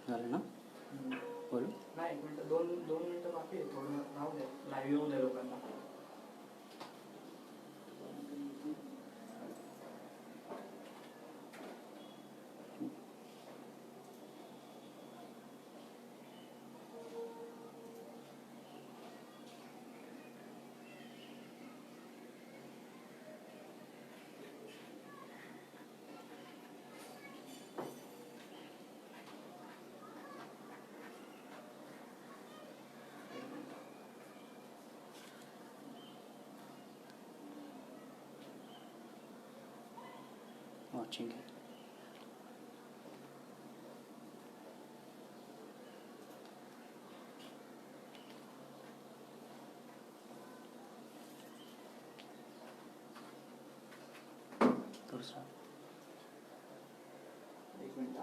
झालं ना? बोलू? नाही, 1 मिनिट, 2 मिनिटं बाकी आहे. थोडं राहू दे, लाईव्ह येऊ दे लोकांना. वॉचिंग थोडंसं 1 मिनिट.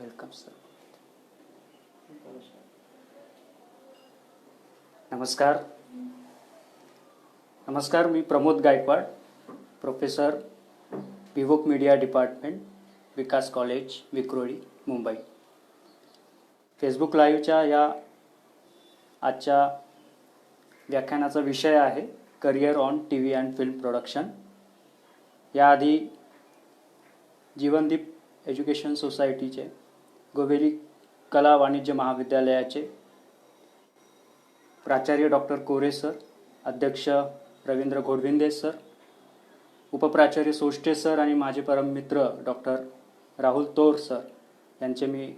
Welcome sir. नमस्कार, मी प्रमोद गायकवाड, प्रोफेसर, विवोक media department, Vikas college, Vikhroli, Mumbai. Facebook लाईव्हच्या या आजच्या व्याख्यानाचा विषय आहे career on TV and film production. याआधी जीवनदीप एज्युकेशन सोसायटीचे, गोवेली कला वाणिज्य महाविद्यालयाचे प्राचार्य डॉक्टर कोरे सर, अध्यक्ष रवींद्र घोडविंदे सर, उपप्राचार्य सोष्टे सर आणि माझे परममित्र डॉक्टर राहुल तोर सर यांचे मी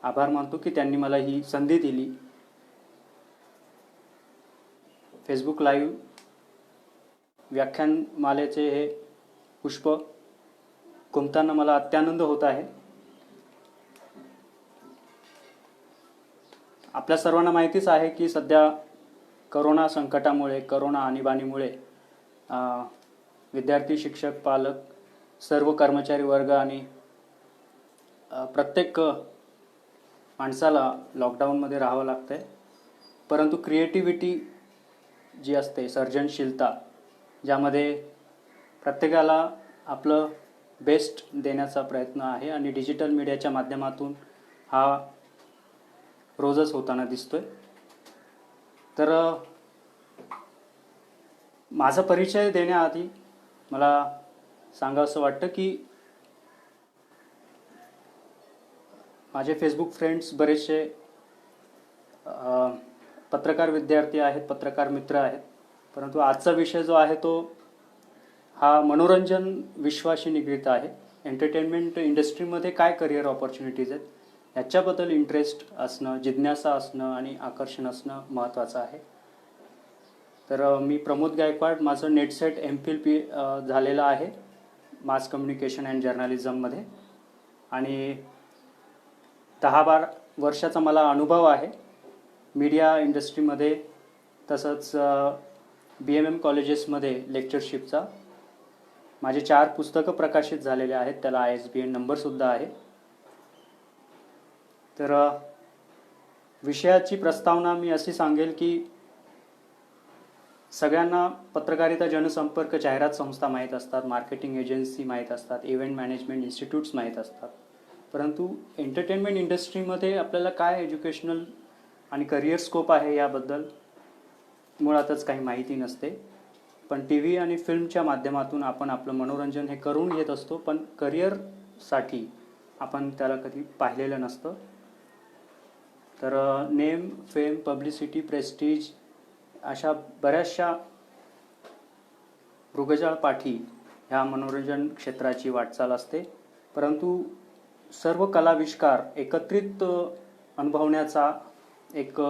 आभार मानतो की त्यांनी मला ही संधी दिली. फेसबुक लाईव्ह व्याख्यानमालेचे हे पुष्प गुंफताना मला अत्यानंद होत आहे. आपल्या सर्वांना माहितीच आहे की सध्या करोना संकटामुळे, करोना आणीबाणीमुळे विद्यार्थी, शिक्षक, पालक, सर्व कर्मचारी वर्ग आणि प्रत्येक माणसाला लॉकडाऊनमध्ये राहावं लागतं आहे. परंतु क्रिएटिव्हिटी जी असते, सर्जनशीलता, ज्यामध्ये प्रत्येकाला आपलं बेस्ट देण्याचा प्रयत्न आहे आणि डिजिटल मीडियाच्या माध्यमातून हा रोजच होताना दिसतोय. तर माझा परिचय देण्याआधी मला सांगावंसं वाटतं की माझे फेसबुक फ्रेंड्स बरेचसे पत्रकार विद्यार्थी आहेत, पत्रकार मित्र आहेत. परंतु आजचा विषय जो आहे तो हा मनोरंजन विश्वाशी निगडीत आहे. एंटरटेनमेंट इंडस्ट्रीमध्ये काय करिअर ऑपॉर्च्युनिटीज आहेत याच्याबद्दल इंटरेस्ट असणं, जिज्ञासा असणं आणि आकर्षण असणं महत्त्वाचं आहे. तर मी प्रमोद गायकवाड, माझं नेटसेट MPhil झालेलं आहे मास कम्युनिकेशन अँड जर्नलिझममध्ये आणि 10-12 वर्षाचा मला अनुभव आहे मीडिया इंडस्ट्रीमध्ये. तसंच BMM कॉलेजेसमध्ये लेक्चरशिपचा. माझे 4 पुस्तकं प्रकाशित झालेले आहेत, त्याला ISBN नंबरसुद्धा आहे. तर विषयाची प्रस्तावना मी अशी सांगेल की सगळ्यांना पत्रकारिता, जनसंपर्क, जाहिरात संस्था माहीत असतात, मार्केटिंग एजन्सी माहीत असतात, इव्हेंट मॅनेजमेंट इन्स्टिट्यूट्स माहीत असतात. परंतु एंटरटेनमेंट इंडस्ट्रीमध्ये आपल्याला काय एज्युकेशनल आणि करिअर स्कोप आहे याबद्दल मुळातच काही माहिती नसते. पण TV आणि फिल्मच्या माध्यमातून आपण आपलं मनोरंजन हे करून घेत असतो, पण करिअरसाठी आपण त्याला कधी पाहिलेलं नसतं. तर नेम, फेम, पब्लिसिटी, प्रेस्टीज अशा बऱ्याचशा मृगजळ पाठी ह्या मनोरंजन क्षेत्राची वाटचाल असते. परंतु सर्व कलाविष्कार एकत्रित अनुभवण्याचा एक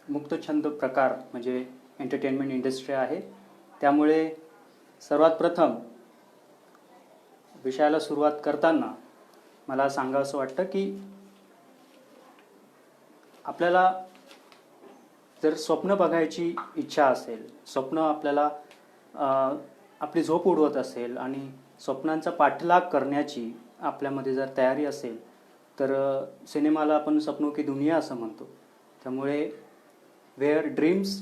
मुक्तछंद प्रकार म्हणजे एंटरटेनमेंट इंडस्ट्री आहे. त्यामुळे सर्वात प्रथम विषयाला सुरुवात करताना मला सांगावंसं वाटतं की आपल्याला जर स्वप्न बघायची इच्छा असेल, स्वप्न आपल्याला आपली झोप उडवत असेल आणि स्वप्नांचा पाठलाग करण्याची आपल्यामध्ये जर तयारी असेल तर सिनेमाला आपण सपनों की दुनिया असं म्हणतो. त्यामुळे वेअर ड्रीम्स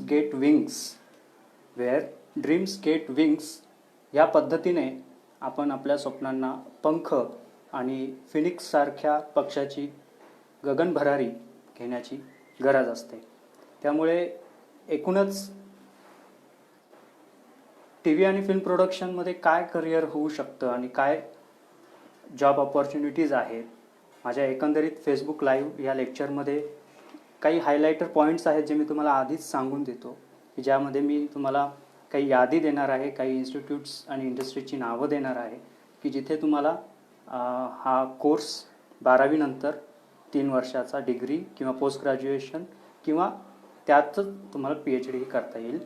गेट विंग्स या पद्धतीने आपण आपल्या स्वप्नांना पंख आणि फिनिक्ससारख्या पक्षाची गगनभरारी घेण्याची गरज असते. त्यामुळे एकूणच टी व्ही आणि फिल्म प्रोडक्शनमध्ये काय करिअर होऊ शकतं आणि काय जॉब ऑपॉर्च्युनिटीज आहेत, माझ्या एकंदरीत फेसबुक लाईव्ह या लेक्चरमध्ये काही हायलायटर पॉईंट्स आहेत जे मी तुम्हाला आधीच सांगून देतो, की ज्यामध्ये मी तुम्हाला काही यादी देणार आहे, काही इन्स्टिट्यूट्स आणि इंडस्ट्रीची नावं देणार आहे, की जिथे तुम्हाला हा कोर्स 12वी नंतर 3 वर्षाचा डिग्री किंवा पोस्ट ग्रॅज्युएशन किंवा त्यातच तुम्हाला PhD करता येईल.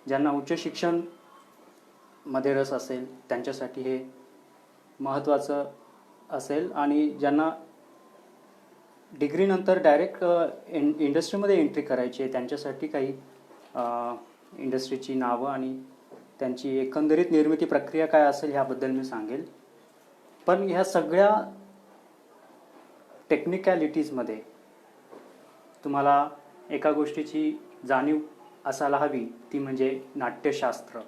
ज्यांना उच्च शिक्षण मध्ये रस असेल त्यांच्यासाठी हे महत्त्वाचं असेल आणि ज्यांना डिग्रीनंतर डायरेक्ट इंडस्ट्रीमध्ये एंट्री करायची आहे त्यांच्यासाठी काही इंडस्ट्रीची नावं आणि त्यांची एकंदरीत निर्मिती प्रक्रिया काय असेल ह्याबद्दल मी सांगेल. पण ह्या सगळ्या टेक्निकॅलिटीजमध्ये तुम्हाला एका गोष्टीची जाणीव असायला हवी, ती म्हणजे नाट्यशास्त्र,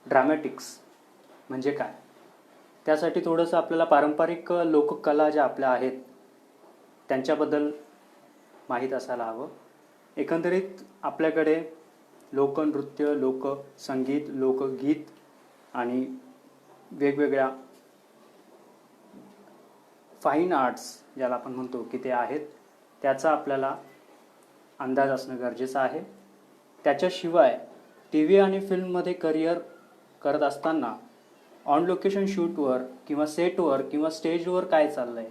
ड्रामॅटिक्स म्हणजे काय. त्यासाठी थोडंसं आपल्याला पारंपरिक लोककला ज्या आपल्या आहेत त्यांच्याबद्दल माहीत असायला हवं. एकंदरीत आपल्याकडे लोकनृत्य, लोकसंगीत, लोकगीत आणि वेगवेगळ्या फाईन आर्ट्स ज्याला आपण म्हणतो की ते आहेत, त्याचा आपल्याला अंदाज असणं गरजेचं आहे. त्याच्याशिवाय टी व्ही आणि फिल्ममध्ये करिअर करत असताना ऑन लोकेशन शूटवर किंवा सेटवर किंवा स्टेजवर काय चाललं आहे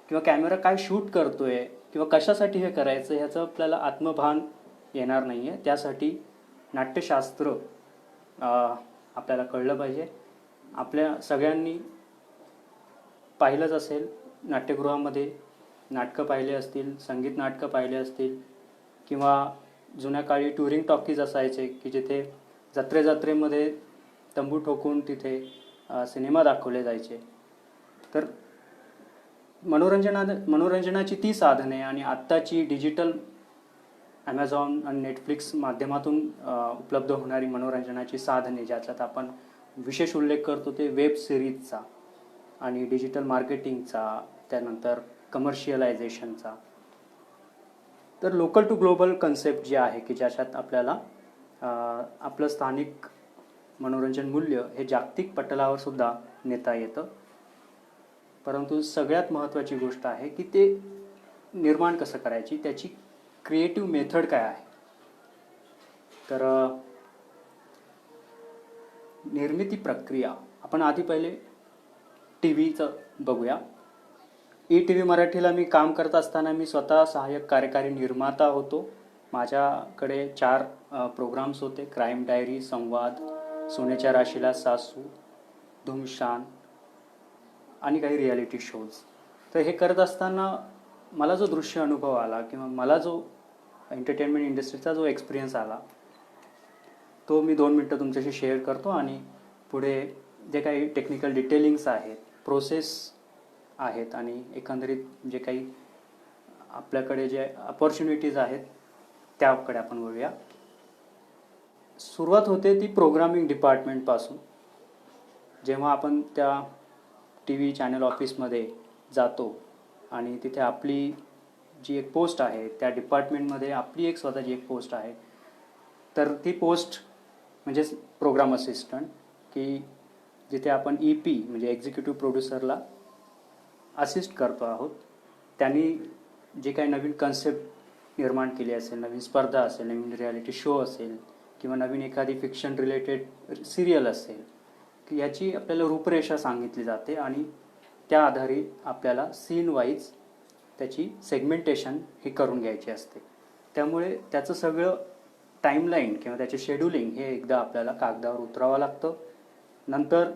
किंवा कॅमेरा काय शूट करतो आहे किंवा कशासाठी हे करायचं ह्याचं आपल्याला आत्मभान येणार नाही आहे. त्यासाठी नाट्यशास्त्र आपल्याला कळलं पाहिजे. आपल्या सगळ्यांनी पाहिलंच असेल, नाट्यगृहामध्ये नाटकं पाहिले असतील, संगीत नाटकं पाहिले असतील किंवा जुन्या काळी टुरिंग टॉकीज असायचे की जिथे जत्रेमध्ये तंबू ठोकून तिथे सिनेमा दाखवले जायचे. तर मनोरंजनाची ती साधने आणि आत्ताची डिजिटल ॲमेझॉन आणि नेटफ्लिक्स माध्यमातून उपलब्ध होणारी मनोरंजनाची साधने, ज्याच्यात आपण विशेष उल्लेख करतो ते वेब सिरीजचा आणि डिजिटल मार्केटिंगचा, त्यानंतर कमर्शियलायझेशनचा. तर लोकल टू ग्लोबल कन्सेप्ट जी आहे की ज्याच्यात आपल्याला आपलं स्थानिक मनोरंजन मूल्य हे जागतिक पटलावर सुद्धा नेता येतं. परंतु सगळ्यात महत्त्वाची गोष्ट आहे की ते निर्माण कसं करायची, त्याची क्रिएटिव्ह मेथड काय आहे. तर निर्मिती प्रक्रिया आपण आधी पहिले टी व्हीचं बघूया. ETV मराठीला मी काम करत असताना मी स्वतः सहाय्यक कार्यकारी निर्माता होतो. माझ्याकडे 4 प्रोग्राम्स होते: क्राईम डायरी, संवाद, सोन्याच्या राशीला सासू, धुमशान आणि काही रियालिटी शोज. तर हे करत असताना मला जो दृश्य अनुभव आला किंवा मला जो एंटरटेनमेंट इंडस्ट्रीचा जो एक्सपिरियन्स आला तो मी 2 मिनटं तुमच्याशी शेअर करतो आणि पुढे जे काही टेक्निकल डिटेलिंग्स आहेत, प्रोसेस आहेत आणि एकंदरीत जे काही आपल्याकडे जे अपॉर्च्युनिटीज आहेत त्याकडे आपण वळूया. सुरुवात होते ती प्रोग्रामिंग डिपार्टमेंटपासून. जेव्हा आपण त्या टी व्ही चॅनल ऑफिसमध्ये जातो आणि तिथे आपली जी एक पोस्ट आहे, त्या डिपार्टमेंटमध्ये आपली एक स्वतःची एक पोस्ट आहे, तर ती पोस्ट म्हणजेच प्रोग्राम असिस्टंट, की जिथे आपण EP म्हणजे एक्झिक्युटिव्ह प्रोड्युसरला असिस्ट करतो आहोत. त्यांनी जे काही नवीन कन्सेप्ट निर्माण केली असेल, नवीन स्पर्धा असेल, नवीन रियालिटी शो असेल किंवा नवीन एखादी फिक्शन रिलेटेड सिरियल असेल, की याची आपल्याला रूपरेषा सांगितली जाते आणि त्या आधारे आपल्याला सीन वाईज त्याची सेगमेंटेशन ही करून घ्यायची असते. त्यामुळे त्याचं सगळं टाईमलाईन किंवा त्याचे शेड्युलिंग हे एकदा आपल्याला कागदावर उतरावं लागतं. नंतर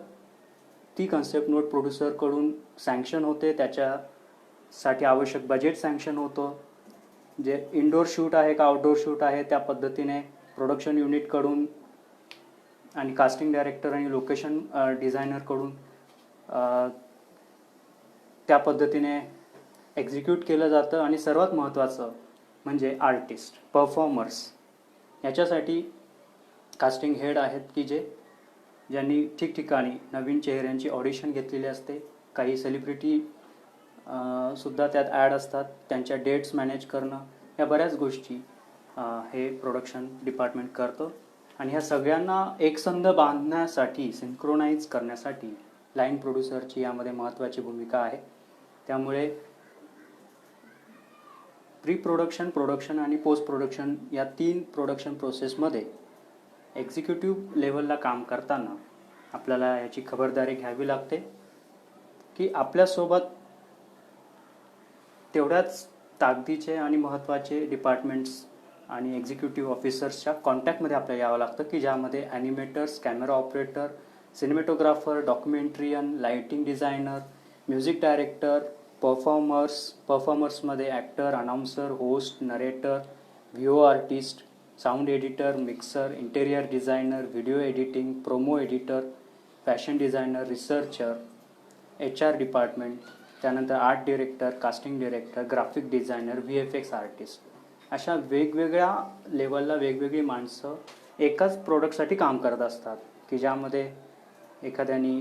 ती कन्सेप्ट नोट प्रोड्युसरकडून सँक्शन होते, त्याच्यासाठी आवश्यक बजेट सँक्शन होतं. जे इनडोअर शूट आहे का आउटडोअर शूट आहे त्या पद्धतीने प्रोडक्शन युनिटकडून आणि कास्टिंग डायरेक्टर आणि लोकेशन डिझायनरकडून त्या पद्धतीने एक्झिक्यूट केलं जातं. आणि सर्वात महत्त्वाचं म्हणजे आर्टिस्ट, परफॉर्मर्स, याच्यासाठी कास्टिंग हेड आहेत की ज्यांनी ठिकठिकाणी नवीन चेहऱ्यांची ऑडिशन घेतलेली असते. काही सेलिब्रिटी सुद्धा त्यात ॲड असतात. त्यांच्या डेट्स मॅनेज करणं, या बऱ्याच गोष्टी हे प्रोडक्शन डिपार्टमेंट करतं. आणि ह्या सगळ्यांना एकसंध बांधण्यासाठी, सिंक्रोनाइज करण्यासाठी लाईन प्रोड्युसरची यामध्ये महत्त्वाची भूमिका आहे. त्यामुळे प्री प्रोडक्शन, प्रोडक्शन आणि पोस्ट प्रोडक्शन या 3 प्रोडक्शन प्रोसेसमध्ये एक्झिक्युटिव्ह लेवलला काम करताना आपल्याला याची खबरदारी घ्यावी लागते की आपल्यासोबत तेवढ्याच ताकदीचे आणि महत्त्वाचे डिपार्टमेंट्स आणि एक्झिक्युटिव्ह ऑफिसर्सच्या कॉन्टॅक्टमध्ये आपल्याला यावं लागतं की ज्यामध्ये animators, camera operator, cinematographer, documentarian, lighting designer, music director, परफॉर्मर्समध्ये actor, announcer, host, narrator, VO artist, sound editor, mixer, interior designer, video editing, promo editor, fashion designer, researcher, HR department, त्यानंतर art director, casting director, graphic designer, VFX artist, अशा वेगवेगळ्या लेवलला वेगवेगळी माणसं एकाच प्रोडक्टसाठी काम करत असतात की ज्यामध्ये एखाद्यानी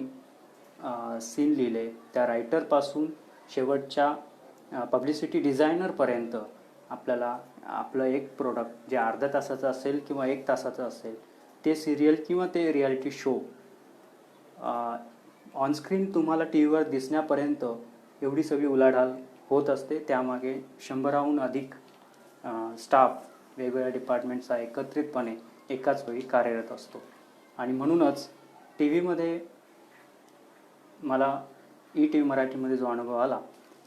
सीन लिहिले, त्या रायटरपासून शेवटच्या पब्लिसिटी डिझायनरपर्यंत आपल्याला आपलं एक प्रोडक्ट जे अर्ध्या तासाचं असेल किंवा 1 तासाचं असेल, ते सिरियल किंवा ते रियालिटी शो ऑनस्क्रीन तुम्हाला TV वर दिसण्यापर्यंत एवढी सगळी उलाढाल होत असते. त्यामागे 100हून अधिक स्टाफ वेगवेगळ्या डिपार्टमेंटचा एकत्रितपणे एकाच वेळी कार्यरत असतो. आणि म्हणूनच TV मला ETV मराठीमध्ये जो अनुभव आला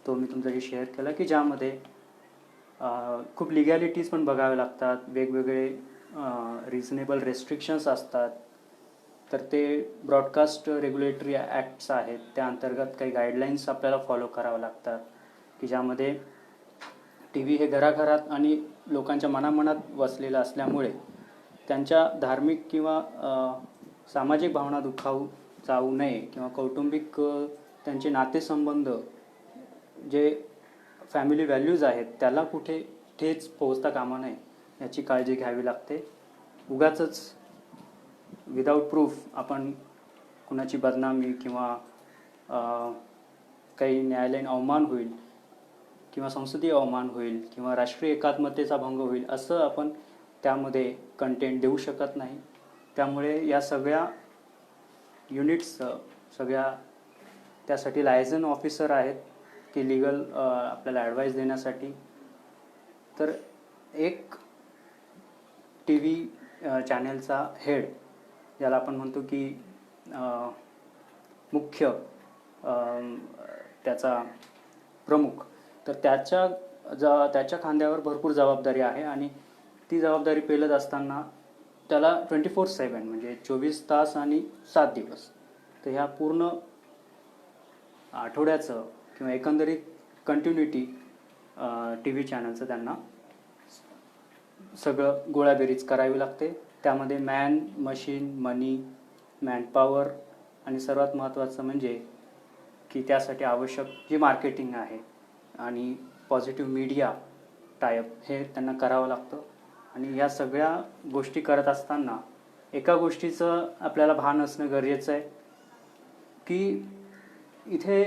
तो मी तुमच्याशी शेअर केला की ज्यामध्ये खूप लिगॅलिटीज पण बघावे लागतात, वेगवेगळे रिझनेबल रेस्ट्रिक्शन्स असतात. तर ते ब्रॉडकास्ट रेग्युलेटरी ॲक्ट्स आहेत, त्या अंतर्गत काही गाईडलाईन्स आपल्याला फॉलो करावं लागतात की ज्यामध्ये TV हे घराघरात आणि लोकांच्या मनामनात वसलेलं असल्यामुळे त्यांच्या धार्मिक किंवा सामाजिक भावना जाऊ नये किंवा कौटुंबिक त्यांचे नातेसंबंध जे फॅमिली व्हॅल्यूज आहेत त्याला कुठे ठेच पोहोचता कामा नये याची काळजी घ्यावी लागते. उगाचच विदाऊट प्रूफ आपण कुणाची बदनामी किंवा काही न्यायालयीन अवमान होईल किंवा संसदीय अवमान होईल किंवा राष्ट्रीय एकात्मतेचा भंग होईल असं आपण त्यामध्ये कंटेंट देऊ शकत नाही. त्यामुळे या सगळ्या युनिट्स त्यासाठी लायझन ऑफिसर आहेत की लीगल आपल्याला ॲडवाईस देण्यासाठी. तर एक TV चॅनेलचा हेड, ज्याला आपण म्हणतो की मुख्य त्याचा प्रमुख, तर त्याच्या खांद्यावर भरपूर जबाबदारी आहे. आणि ती जबाबदारी पेलत असताना त्याला 24/7 म्हणजे 24 तास आणि 7 दिवस, तर ह्या पूर्ण आठवड्याचं किंवा एकंदरीत कंटिन्युटी TV चॅनलचं त्यांना सगळं गोळाबेरीज करावी लागते. त्यामध्ये मॅन, मशीन, मनी, मॅनपॉवर आणि सर्वात महत्त्वाचं म्हणजे की त्यासाठी आवश्यक जी मार्केटिंग आहे आणि पॉझिटिव्ह मीडिया टायअप हे त्यांना करावं लागतं. आणि या सगळ्या गोष्टी करत असताना एका गोष्टीचं आपल्याला भान असणं गरजेचं आहे की इथे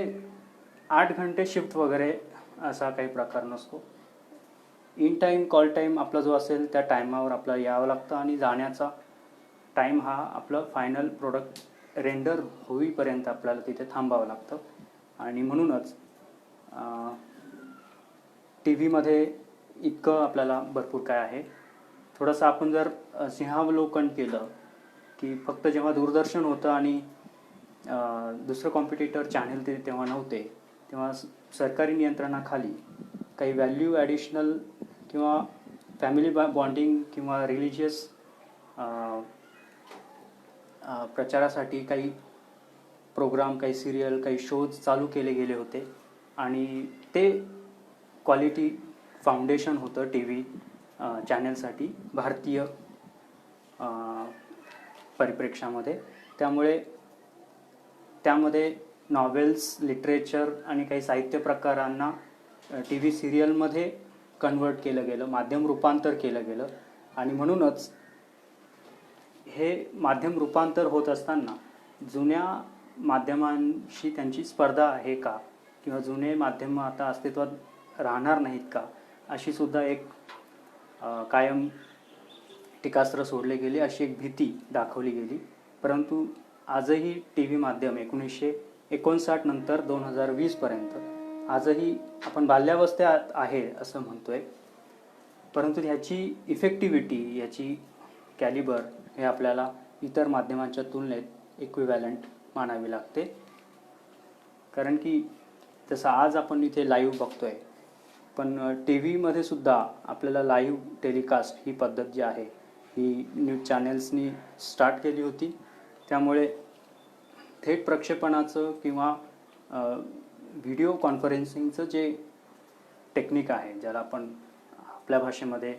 8 घंटे शिफ्ट वगैरे असा काही प्रकार नसतो. इन टाईम, कॉल टाईम आपला जो असेल त्या टायमावर आपल्याला यावं लागतं आणि जाण्याचा टाईम हा आपलं फायनल प्रोडक्ट रेंडर होईपर्यंत आपल्याला तिथे थांबावं लागतं. आणि म्हणूनच TV इतकं आपल्याला भरपूर काय आहे. थोडंसं आपण जर सिंहावलोकन केलं की फक्त जेव्हा दूरदर्शन होतं आणि दुसरं कॉम्पिटिटर चॅनल तेव्हा नव्हते, तेव्हा सरकारी नियंत्रणाखाली काही व्हॅल्यू ॲडिशनल किंवा फॅमिली बॉन्डिंग किंवा रिलिजियस प्रचारासाठी काही प्रोग्राम, काही सिरियल, काही शोज चालू केले गेले होते. आणि ते क्वालिटी फाउंडेशन होतं TV चॅनलसाठी भारतीय परिप्रेक्षामध्ये. त्यामुळे त्यामध्ये नॉवेल्स, लिटरेचर आणि काही साहित्य प्रकारांना टी व्ही सिरियलमध्ये कन्वर्ट केलं गेलं, माध्यम रूपांतर केलं गेलं. आणि म्हणूनच हे माध्यम रूपांतर होत असताना जुन्या माध्यमांशी त्यांची स्पर्धा आहे का, किंवा जुने माध्यम आता अस्तित्वात राहणार नाहीत का, अशी सुद्धा एक कायम टीकास्त्र सोडले गेले, अशी एक भीती दाखवली गेली. परंतु आजही टी व्ही माध्यम 1959 नंतर 2020पर्यंत आजही आपण बाल्यावस्थेत आहे असं म्हणतोय, परंतु ह्याची इफेक्टिव्हिटी, याची कॅलिबर हे आपल्याला इतर माध्यमांच्या तुलनेत इक्विव्हॅलंट मानावी लागते. कारण की जसं आज आपण इथे लाईव्ह बघतोय, पण टी व्हीमध्ये सुद्धा आपल्याला लाईव्ह टेलिकास्ट ही पद्धत जी आहे ही न्यूज चॅनेल्सनी स्टार्ट केली होती. त्यामुळे थेट प्रक्षेपणाचं किंवा व्हिडिओ कॉन्फरन्सिंगचं जे टेक्निक आहे, ज्याला आपण आपल्या भाषेमध्ये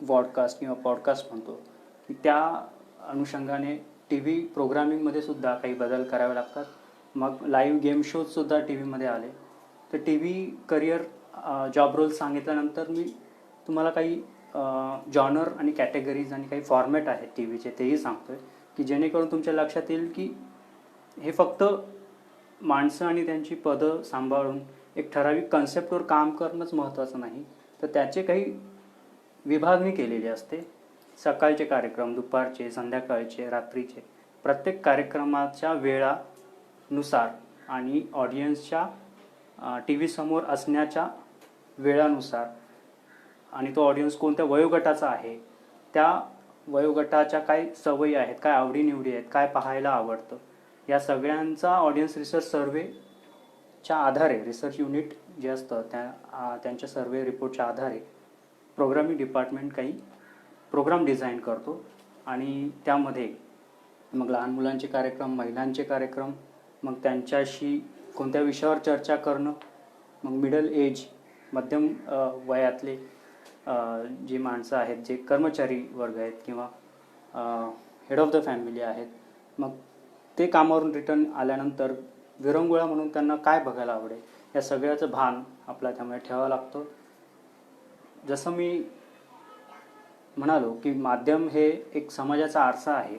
वॉडकास्ट किंवा पॉडकास्ट म्हणतो, की त्या अनुषंगाने टी व्ही प्रोग्रामिंगमध्ये सुद्धा काही बदल करावे लागतात. मग लाईव्ह गेम शोजसुद्धा टी व्हीमध्ये आले. तर T V career job role सांगितल्यानंतर मी तुम्हाला काही जॉनर आणि कॅटेगरीज आणि काही फॉर्मॅट आहेत टी व्हीचे तेही सांगतो आहे, की जेणेकरून तुमच्या लक्षात येईल की हे फक्त माणसं आणि त्यांची पदं सांभाळून एक ठराविक कन्सेप्टवर काम करणंच महत्त्वाचं नाही, तर त्याचे काही विभागणी केलेली असते. सकाळचे कार्यक्रम, दुपारचे, संध्याकाळचे, रात्रीचे, प्रत्येक कार्यक्रमाच्या वेळानुसार आणि ऑडियन्सच्या टी व्हीसमोर असण्याच्या वेळानुसार आणि तो ऑडियन्स कोणत्या वयोगटाचा आहे, त्या वयोगटाच्या काय सवयी आहेत, काय आवडीनिवडी आहेत, काय पाहायला आवडतं, या सगळ्यांचा ऑडियन्स रिसर्च सर्वेच्या आधारे, रिसर्च युनिट जे असतं त्यांच्या सर्वे रिपोर्टच्या आधारे प्रोग्रामिंग डिपार्टमेंट काही प्रोग्राम डिझाईन करतो. आणि त्यामध्ये मग लहान मुलांचे कार्यक्रम, महिलांचे कार्यक्रम, मग त्यांच्याशी कोणत्या विषयावर चर्चा करणं, मग मिडल एज, मध्यम वयातले जी माणसं आहेत, जे कर्मचारी वर्ग आहेत किंवा हेड ऑफ द फॅमिली आहेत, मग ते कामावरून रिटर्न आल्यानंतर विरंगुळा म्हणून त्यांना काय बघायला आवडेल, या सगळ्याचं भान आपला त्यामुळे ठेवावं लागतं. जसं मी म्हणालो की माध्यम हे एक समाजाचा आरसा आहे,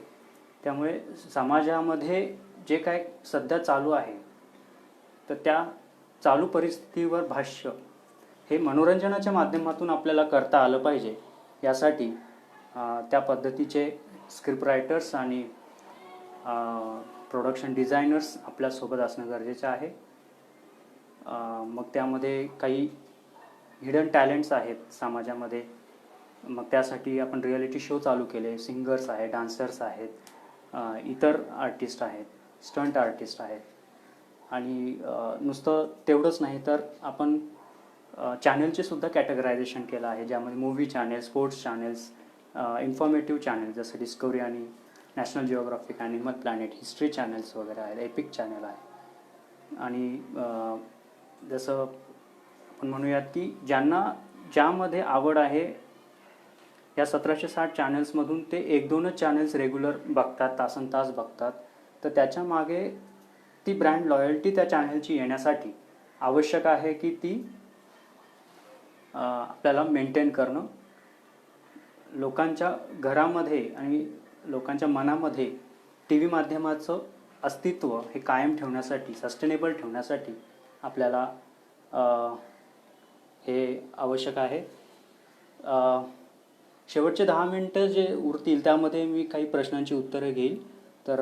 त्यामुळे समाजामध्ये जे काय सध्या चालू आहे तर त्या चालू परिस्थितीवर भाष्य हे मनोरंजनाच्या माध्यमातून आपल्याला करता आलं पाहिजे. यासाठी त्या पद्धतीचे स्क्रिप्ट रायटर्स आणि प्रोडक्शन डिझायनर्स आपल्यासोबत असणं गरजेचं आहे. मग त्यामध्ये काही हिडन टॅलेंट्स आहेत समाजामध्ये, मग त्यासाठी आपण रिॲलिटी शो चालू केले. सिंगर्स आहेत, डान्सर्स आहेत, इतर आर्टिस्ट आहेत, स्टंट आर्टिस्ट आहेत. आणि नुसतं तेवढंच नाही तर आपण चॅनलचे सुद्धा कॅटेगरायझेशन केलं आहे, ज्यामध्ये movie channel, sports channels, informative channel जसं डिस्कवरी आणि national geographic, animal planet, history channels वगैरे आहेत, एपिक चॅनल आहे. आणि जसं आपण म्हणूयात की ज्यामध्ये आवड आहे, या 1760 चॅनल्समधून ते 1-2च चॅनल्स रेग्युलर बघतात, तासनतास बघतात, तर त्याच्या मागे ती ब्रँड लॉयल्टी त्या चॅनलची येण्यासाठी आवश्यक आहे की ती आपल्याला मेंटेन करणं. लोकांच्या घरामध्ये आणि लोकांच्या मनामध्ये टी व्ही माध्यमाचं अस्तित्व हे कायम ठेवण्यासाठी, सस्टेनेबल ठेवण्यासाठी आपल्याला हे आवश्यक आहे. शेवटचे 10 मिनटं जे उरतील त्यामध्ये मी काही प्रश्नांची उत्तरं घेईल. तर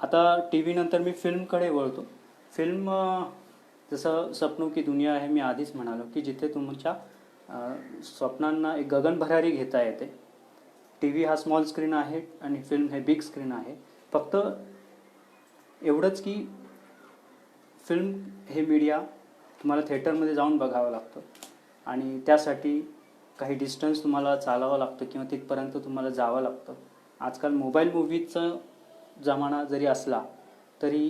आता टी व्हीनंतर मी फिल्मकडे वळतो. फिल्म जसं सपनों की दुनिया आहे, मी आधीच म्हणालो की जिथे तुमच्या स्वप्नांना एक गगनभरारी घेता येते. टी व्ही हा स्मॉल स्क्रीन आहे आणि फिल्म हे बिग स्क्रीन आहे. फक्त एवढंच की फिल्म हे मीडिया तुम्हाला थिएटरमध्ये जाऊन बघावं लागतं आणि त्यासाठी काही डिस्टन्स तुम्हाला चालावं लागतं किंवा तिथपर्यंत तुम्हाला जावं लागतं. आजकाल मोबाईल मूव्हीचा जमाना जरी असला तरी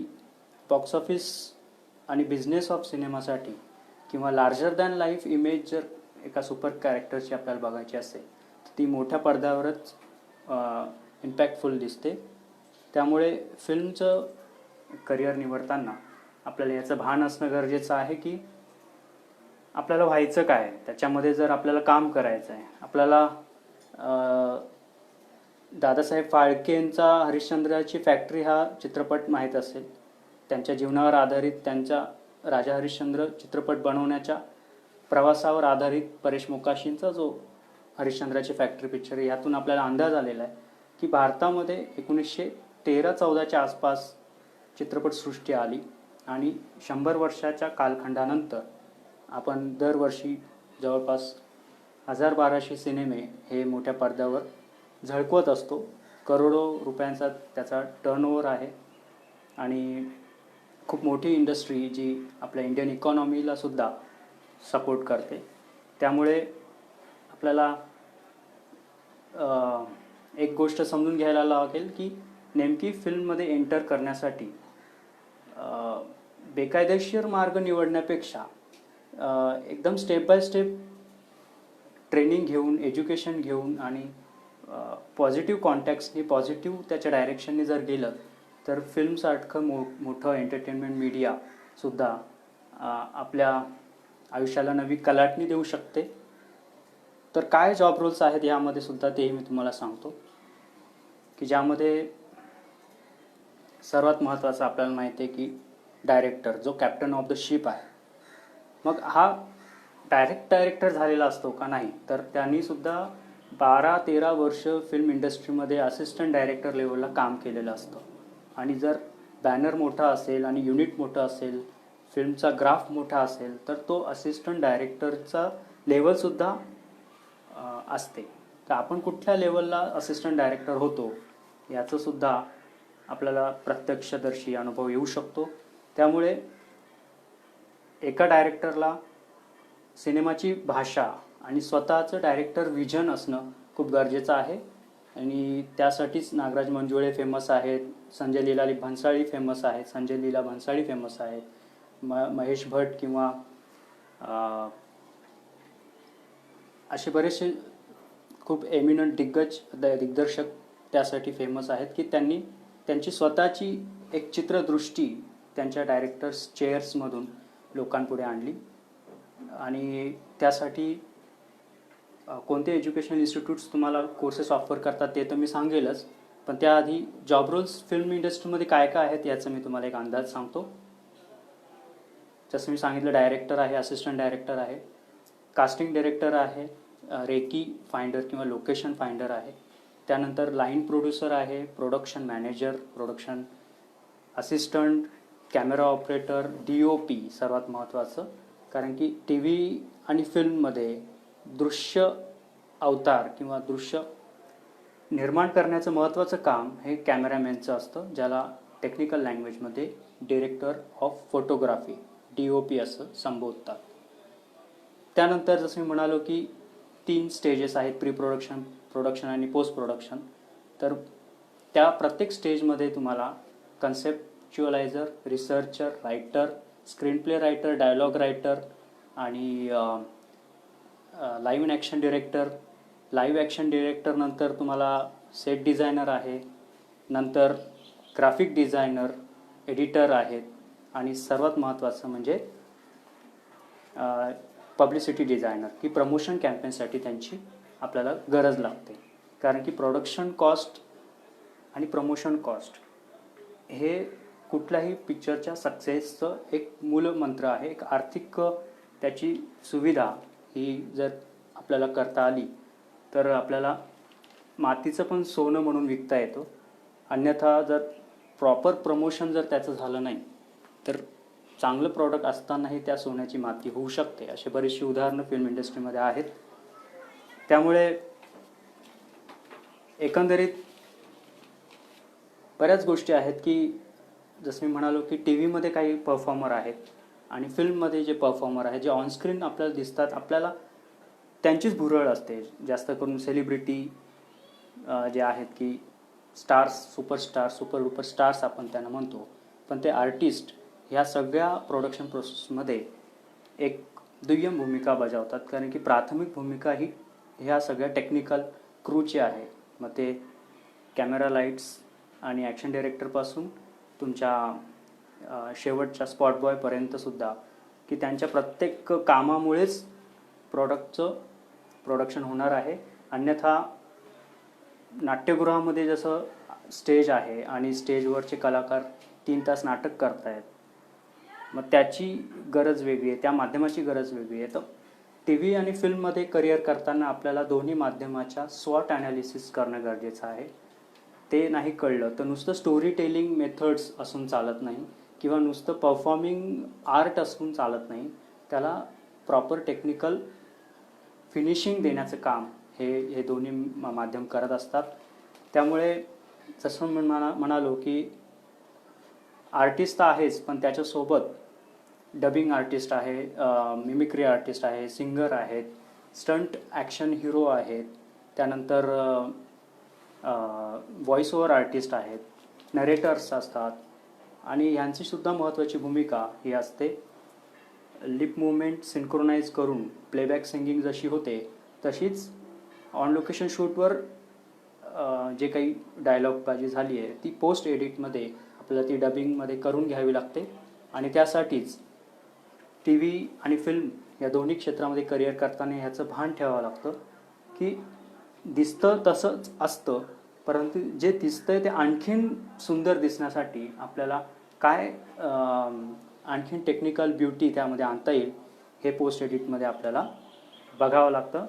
बॉक्स ऑफिस आणि बिझनेस ऑफ सिनेमासाठी किंवा लार्जर दॅन लाईफ इमेज जर एका सुपर कॅरेक्टरची आपल्याला बघायची असेल तर ती मोठ्या पडद्यावरच इम्पॅक्टफुल दिसते. त्यामुळे फिल्मचं करिअर निवडताना आपल्याला याचं भान असणं गरजेचं आहे की आपल्याला व्हायचं काय, त्याच्यामध्ये जर आपल्याला काम करायचं आहे. आपल्याला दादासाहेब फाळकेंचा हरिश्चंद्राची फॅक्टरी हा चित्रपट माहीत असेल. त्यांच्या जीवनावर आधारित, त्यांच्या राजा हरिश्चंद्र चित्रपट बनवण्याच्या प्रवासावर आधारित परेश मोकाशींचा जो हरिश्चंद्राची फॅक्टरी पिक्चर, यातून आपल्याला अंदाज आलेला आहे की भारतामध्ये 1913-14च्या आसपास चित्रपटसृष्टी आली आणि 100 वर्षाच्या कालखंडानंतर आपण दरवर्षी जवळपास 1000-1200 सिनेमे हे मोठ्या पडद्यावर झळकवत असतो. करोडो रुपयांचा त्याचा टर्नओव्हर आहे आणि खूप मोठी इंडस्ट्री जी आपल्या इंडियन इकॉनॉमीला सुद्धा सपोर्ट करते. त्यामुळे आपल्याला एक गोष्ट समजून घ्यायला लागेल की नेमकी फिल्ममध्ये एंटर करण्यासाठी बेकायदेशीर मार्ग निवडण्यापेक्षा एकदम स्टेप बाय स्टेप ट्रेनिंग घेऊन, एज्युकेशन घेऊन आणि पॉझिटिव्ह कॉन्टॅक्ट्सनी, पॉझिटिव्ह त्याच्या डायरेक्शनने जर गेलं तर फिल्मसारखं मोठं एंटरटेनमेंट मीडियासुद्धा आपल्या आयुष्याला नवी कलाटणी देऊ शकते. तर काय जॉब रोल्स आहेत यामध्ये सुद्धा तेही मी तुम्हाला सांगतो की ज्यामध्ये सर्वात महत्त्वाचं आपल्याला माहिती आहे की डायरेक्टर, जो कॅप्टन ऑफ द शिप आहे. मग हा डायरेक्टर झालेला असतो का? नाही. तर त्यांनी सुद्धा 12-13 वर्ष फिल्म इंडस्ट्रीमध्ये असिस्टंट डायरेक्टर लेवलला काम केलेलं असतं आणि जर बॅनर मोठा असेल आणि युनिट मोठं असेल, फिल्मचा ग्राफ मोठा असेल तर तो असिस्टंट डायरेक्टरचा लेवलसुद्धा असते. तर आपण कुठल्या लेवलला असिस्टंट डायरेक्टर होतो याचंसुद्धा आपल्याला प्रत्यक्षदर्शी अनुभव येऊ शकतो. त्यामुळे एका डायरेक्टरला सिनेमाची भाषा आणि स्वतःचं डायरेक्टर विजन असणं खूप गरजेचं आहे आणि त्यासाठीच नागराज मंजुळे फेमस आहेत, संजय लीला भन्साळी फेमस आहेत, फेमस आहेत, महेश भट किंवा असे बरेचसे खूप एमिनंट दिग्दर्शक त्यासाठी फेमस आहेत की त्यांनी त्यांची स्वतःची एक चित्रदृष्टी त्यांच्या डायरेक्टर्स चेअर्समधून लोकांपुढे आणली. आणि त्यासाठी कोणते एज्युकेशनल इन्स्टिट्यूट्स तुम्हाला कोर्सेस ऑफर करतात ते तर मी सांगेलच, पण त्याआधी जॉब रोल्स फिल्म इंडस्ट्रीमध्ये काय काय आहेत याचा मी तुम्हाला एक अंदाज सांगतो. जसं मी सांगितलं, डायरेक्टर आहे, असिस्टंट डायरेक्टर आहे, कास्टिंग डायरेक्टर आहे, रेकी फाइंडर किंवा लोकेशन फाइंडर आहे, त्यानंतर लाईन प्रोड्युसर आहे, production manager, production assistant, camera operator, DOP सर्वात महत्त्वाचं, कारण की TV आणि फिल्ममध्ये दृश्य अवतार किंवा दृश्य निर्माण करण्याचं महत्त्वाचं काम हे कॅमेरामॅनचं असतं, ज्याला टेक्निकल लँग्वेजमध्ये डिरेक्टर ऑफ फोटोग्राफी DOP असं संबोधतात. त्यानंतर जसं मी म्हणालो की 3 स्टेजेस आहेत, प्री प्रोडक्शन, प्रोडक्शन आणि पोस्ट प्रोडक्शन. तर त्या प्रत्येक स्टेजमध्ये तुम्हाला conceptualiser, researcher, writer, screenplay writer, dialogue writer आणि live action director. Live action director नंतर तुम्हाला सेट डिझायनर आहे, नंतर ग्राफिक डिझायनर, एडिटर आहेत आणि सर्वात महत्त्वाचं म्हणजे पब्लिसिटी डिझायनर की प्रमोशन कॅम्पेनसाठी त्यांची आपल्याला गरज लागते. कारण की प्रोडक्शन कॉस्ट आणि प्रमोशन कॉस्ट हे कुठल्याही पिक्चरच्या सक्सेसचं एक मूलमंत्र आहे. एक आर्थिक त्याची सुविधा ही जर आपल्याला करता आली तर आपल्याला मातीचं पण सोनं म्हणून विकता येतो. अन्यथा जर प्रॉपर प्रमोशन जर त्याचं झालं नाही तर चांगलं प्रॉडक्ट असतानाही त्या सोन्याची माती होऊ शकते. अशी बरीचशी उदाहरणं फिल्म इंडस्ट्रीमध्ये आहेत. त्यामुळे एकंदरीत बऱ्याच गोष्टी आहेत की जसं मी म्हणालो की TV मध्ये काही परफॉर्मर आहेत आणि फिल्ममध्ये जे परफॉर्मर आहेत, जे ऑनस्क्रीन आपल्याला दिसतात, आपल्याला त्यांचीच भुरळ असते. जास्त करून सेलिब्रिटी जे आहेत की stars, superstar, super duper stars आपण त्यांना म्हणतो, पण ते आर्टिस्ट ह्या सगळ्या प्रोडक्शन प्रोसेसमध्ये एक दुय्यम भूमिका बजावतात. कारण की प्राथमिक भूमिका ही ह्या सगळ्या टेक्निकल क्रूची आहे. मग ते कॅमेरा, लाईट्स आणि ॲक्शन डायरेक्टरपासून तुमच्या शेवटच्या स्पॉट बॉयपर्यंतसुद्धा, की त्यांच्या प्रत्येक कामामुळेच प्रॉडक्टचं प्रोडक्शन होणार आहे. अन्यथा नाट्यगृहामध्ये जसं स्टेज आहे आणि स्टेजवरचे कलाकार 3 तास नाटक करतायत, मग त्याची गरज वेगळी आहे, त्या माध्यमाची गरज वेगळी आहे. तर टी व्ही आणि फिल्ममध्ये करिअर करताना आपल्याला दोन्ही माध्यमाच्या स्वॉट ॲनालिसिस करणं गरजेचं आहे. ते नाही कळलं तर नुसतं स्टोरी टेलिंग मेथड्स असून चालत नाही किंवा नुसतं परफॉर्मिंग आर्ट असून चालत नाही. त्याला प्रॉपर टेक्निकल फिनिशिंग देण्याचं काम हे दोन्ही माध्यम करत असतात. त्यामुळे जसं म्हणालो की आर्टिस्ट तर आहेच, पण त्याच्यासोबत डबिंग आर्टिस्ट आहे, मिमिक्री आर्टिस्ट आहे, सिंगर आहेत, स्टंट ॲक्शन हिरो आहेत, त्यानंतर व्हॉइस ओव्हर आर्टिस्ट आहेत, नरेटर्स असतात आणि ह्यांचीसुद्धा महत्त्वाची भूमिका ही असते. लिप मुवमेंट सिंक्रोनाइज करून प्लेबॅक सिंगिंग जशी होते तशीच ऑन लोकेशन शूटवर जे काही डायलॉगबाजी झाली आहे ती पोस्ट एडिटमध्ये आपल्याला ती डबिंगमध्ये करून घ्यावी लागते. आणि त्यासाठीच टी व्ही आणि फिल्म या दोन्ही क्षेत्रामध्ये करिअर करताना ह्याचं भान ठेवावं लागतं की दिसतं तसंच असतं, परंतु जे दिसतंय ते आणखीन सुंदर दिसण्यासाठी आपल्याला काय आणखीन टेक्निकल ब्युटी त्यामध्ये आणता येईल हे पोस्ट एडिटमध्ये आपल्याला बघावं लागतं.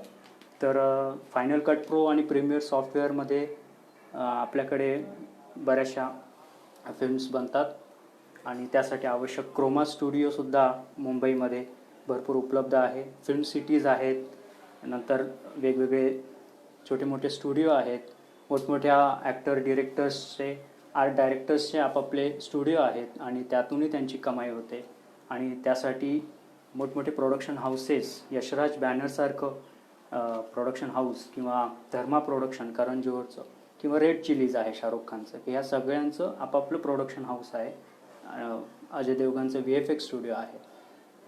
तर फायनल कट प्रो आणि प्रीमियर सॉफ्टवेअरमध्ये आपल्याकडे बऱ्याचशा फिल्म्स बनतात आणि त्यासाठी आवश्यक क्रोमा स्टुडिओसुद्धा मुंबईमध्ये भरपूर उपलब्ध आहे. फिल्म सिटीज आहेत, नंतर वेगवेगळे छोटे मोठे स्टुडिओ आहेत, मोठमोठ्या ॲक्टर डिरेक्टर्सचे आर्ट डायरेक्टर्सचे आपापले स्टुडिओ आहेत आणि त्यातूनही त्यांची कमाई होते. आणि त्यासाठी मोठमोठे प्रोडक्शन हाऊसेस, यशराज बॅनरसारखं प्रोडक्शन हाऊस किंवा धर्मा प्रोडक्शन करण जोहरचं किंवा रेड चिलीज आहे शाहरुख खानचं, की ह्या सगळ्यांचं आपापलं प्रोडक्शन हाऊस आहे. अजय देवगणचं VFX स्टुडिओ आहे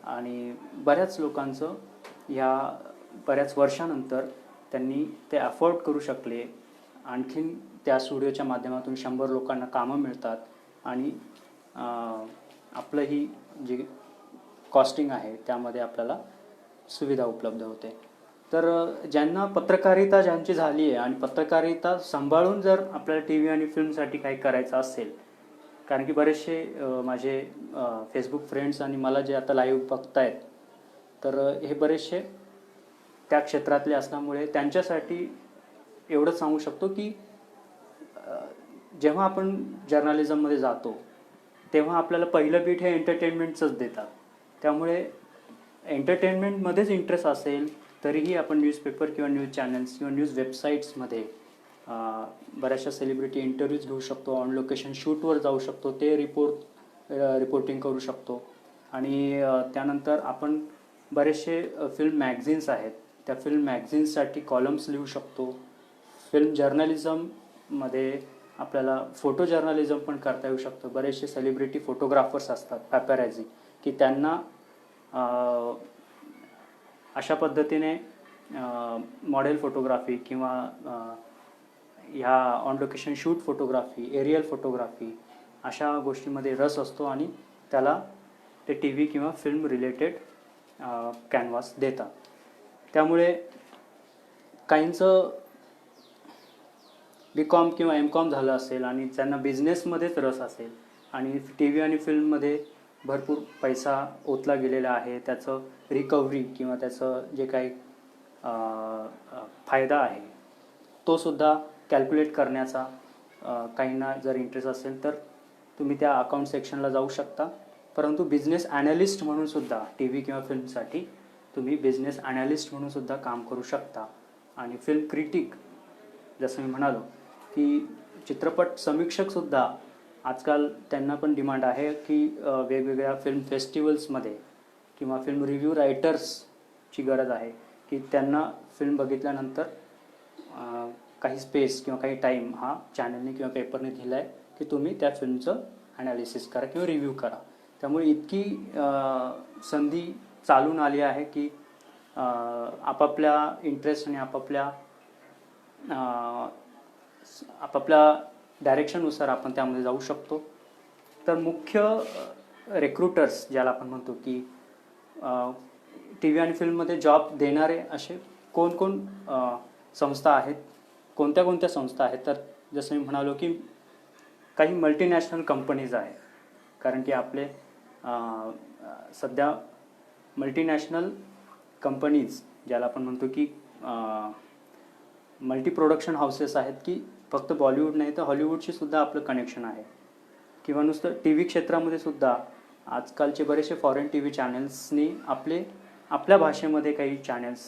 आणि बऱ्याच लोकांचं ह्या बऱ्याच वर्षानंतर त्यांनी ते अफोर्ड करू शकले. आणखीन त्या स्टुडिओच्या माध्यमातून 100 लोकांना कामं मिळतात आणि आपलंही जी कॉस्टिंग आहे त्यामध्ये आपल्याला सुविधा उपलब्ध होते. तर ज्यांना पत्रकारिता ज्यांची झाली आहे आणि पत्रकारिता सांभाळून जर आपल्याला टी व्ही आणि फिल्मसाठी काही करायचं असेल, कारण की बरेचसे माझे फेसबुक फ्रेंड्स आणि मला जे आता लाईव्ह बघतायत तर हे बरेचसे त्या क्षेत्रातले असल्यामुळे त्यांच्यासाठी एवढंच सांगू शकतो की जेव्हा आपण जर्नलिझममध्ये जातो तेव्हा आपल्याला पहिलं पीठ हे एंटरटेनमेंटचंच देतात. त्यामुळे एंटरटेनमेंटमध्येच इंटरेस्ट असेल तरीही आपण न्यूजपेपर किंवा न्यूज चॅनल्स किंवा न्यूज वेबसाईट्समध्ये बऱ्याचशा सेलिब्रिटी इंटरव्ह्यूज घेऊ शकतो, ऑन लोकेशन शूटवर जाऊ शकतो, ते रिपोर्टिंग करू शकतो. आणि त्यानंतर आपण बरेचसे फिल्म मॅगझिन्स आहेत, त्या फिल्म मॅगझिन्ससाठी कॉलम्स लिहू शकतो. फिल्म जर्नलिझममध्ये आपल्याला फोटो जर्नलिझम पण करता येऊ शकतं. बरेचसे सेलिब्रिटी फोटोग्राफर्स असतात, पॅपॅराझी, की त्यांना अशा पद्धतीने मॉडेल फोटोग्राफी किंवा ह्या on location shoot photography, aerial photography अशा गोष्टींमध्ये रस असतो आणि त्याला ते टी व्ही किंवा फिल्म रिलेटेड कॅनव्हास देतात. त्यामुळे काहींचं BCom किंवा MCom झालं असेल आणि त्यांना बिझनेसमध्येच रस असेल आणि टी व्ही आणि फिल्ममध्ये भरपूर पैसा ओतला गेलेला आहे, त्याचं रिकव्हरी किंवा त्याचं जे काही फायदा आहे तो सुद्धा कॅल्क्युलेट करण्याचा काहींना जर इंटरेस्ट असेल तर तुम्ही त्या अकाउंट सेक्शनला जाऊ शकता. परंतु बिझनेस ॲनालिस्ट म्हणून सुद्धा टी व्ही किंवा फिल्मसाठी तुम्ही बिझनेस ॲनालिस्ट म्हणून सुद्धा काम करू शकता. आणि फिल्म क्रिटिक जसं मी म्हणालो की चित्रपट समीक्षकसुद्धा आजकाल त्यांना पण डिमांड आहे की वेगवेगळ्या फिल्म फेस्टिवल्समध्ये किंवा फिल्म रिव्ह्यू रायटर्सची गरज आहे की त्यांना फिल्म बघितल्यानंतर काही स्पेस किंवा काही टाईम हा चॅनलने किंवा पेपरने दिला आहे की तुम्ही त्या फिल्मचं ॲनालिसिस करा किंवा रिव्ह्यू करा. त्यामुळे इतकी संधी चालून आली आहे की आपापल्या इंटरेस्ट आणि आपापल्या डायरेक्शननुसार आपण त्यामध्ये जाऊ शकतो. तर मुख्य रिक्रुटर्स ज्याला आपण म्हणतो की टी व्ही आणि फिल्ममध्ये जॉब देणारे असे कोण संस्था आहेत, कोणत्या कोणत्या संस्था आहेत, तर जसं मी म्हणालो की काही मल्टीनॅशनल कंपनीज आहेत. कारण की आपले सध्या मल्टीनॅशनल कंपनीज ज्याला आपण म्हणतो की मल्टी प्रोडक्शन हाऊसेस आहेत, की फक्त बॉलिवूड नाही तर हॉलिवूडशी सुद्धा आपलं कनेक्शन आहे. किंवा नुसतं टी व्ही क्षेत्रामध्ये सुद्धा आजकालचे बरेचसे फॉरेन टी व्ही चॅनल्सनी आपल्या भाषेमध्ये काही चॅनल्स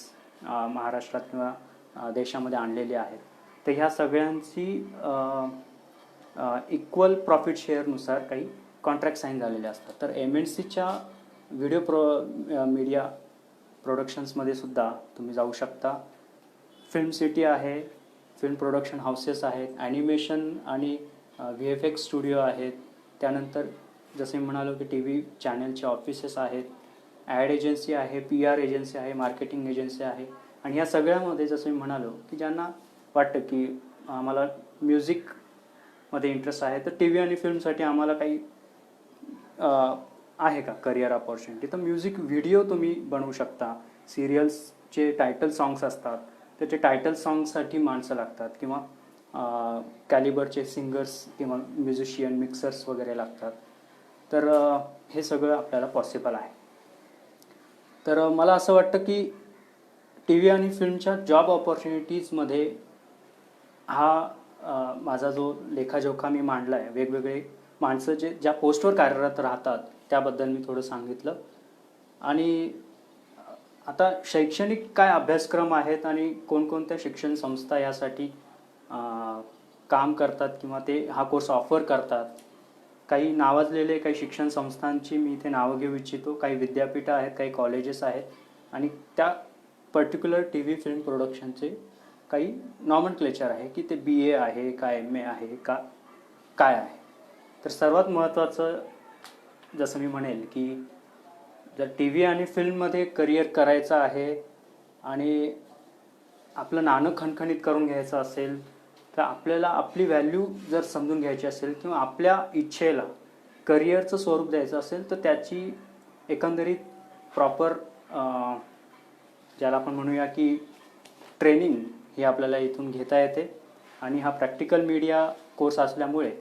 महाराष्ट्रात किंवा देशामध्ये आणलेले आहेत. तर ह्या सगळ्यांची इक्वल प्रॉफिट शेअरनुसार काही कॉन्ट्रॅक्ट साईन झालेले असतात. तर MNCच्या व्हिडिओ मीडिया प्रोडक्शन्समध्ये सुद्धा तुम्ही जाऊ शकता. फिल्म सिटी आहे, फिल्म प्रोडक्शन हाऊसेस आहेत, ॲनिमेशन आणि VFX स्टुडिओ आहेत. त्यानंतर जसे मी म्हणालो की टी व्ही चॅनलचे ऑफिसेस आहेत, ॲड एजन्सी आहे, PR एजन्सी आहे, मार्केटिंग एजन्सी आहे. आणि ह्या सगळ्यामध्ये जसं मी म्हणालो की ज्यांना वाटतं की आम्हाला म्युझिकमध्ये इंटरेस्ट आहे, तर टी व्ही आणि फिल्मसाठी आम्हाला काही आहे का करिअर ऑपॉर्च्युनिटी, तर म्युझिक व्हिडिओ तुम्ही बनवू शकता. सिरियल्सचे टायटल सॉंग्स असतात, त्याचे टायटल सॉंग्ससाठी माणसं लागतात किंवा कॅलिबरचे सिंगर्स किंवा म्युझिशियन मिक्सर्स वगैरे लागतात. तर हे सगळं आपल्याला पॉसिबल आहे. तर मला असं वाटतं की टी व्ही आणि फिल्मच्या जॉब ऑपॉर्च्युनिटीजमध्ये हा माझा जो लेखाजोखा मी मांडला आहे, वेगवेगळे माणसं ज्या पोस्टवर कार्यरत राहतात त्याबद्दल मी थोडं सांगितलं. आणि आता शैक्षणिक काय अभ्यासक्रम आहेत आणि कोणकोणत्या शिक्षण संस्था यासाठी काम करतात किंवा ते हा कोर्स ऑफर करतात, काही नावाजलेले काही शिक्षण संस्थांची मी इथे नावं घेऊ इच्छितो. काही विद्यापीठं आहेत, काही कॉलेजेस आहेत आणि त्या पर्टिक्युलर टी व्ही फिल्म प्रोडक्शनचे काही नॉमनक्लेचर आहे की ते BA आहे का MA आहे का काय आहे. तर सर्वात महत्त्वाचं जसं मी म्हणेल की जर टी व्ही आणि फिल्ममध्ये करिअर करायचं आहे आणि आपलं नाणं खणखणीत करून घ्यायचं असेल, तर आपल्याला आपली व्हॅल्यू जर समजून घ्यायची असेल किंवा आपल्या इच्छेला करिअरचं स्वरूप द्यायचं असेल, तर त्याची एकंदरीत प्रॉपर ज्याला आपण म्हणूया की ट्रेनिंग ही आपल्याला इथून घेता येते. आणि हा प्रॅक्टिकल मीडिया कोर्स असल्यामुळे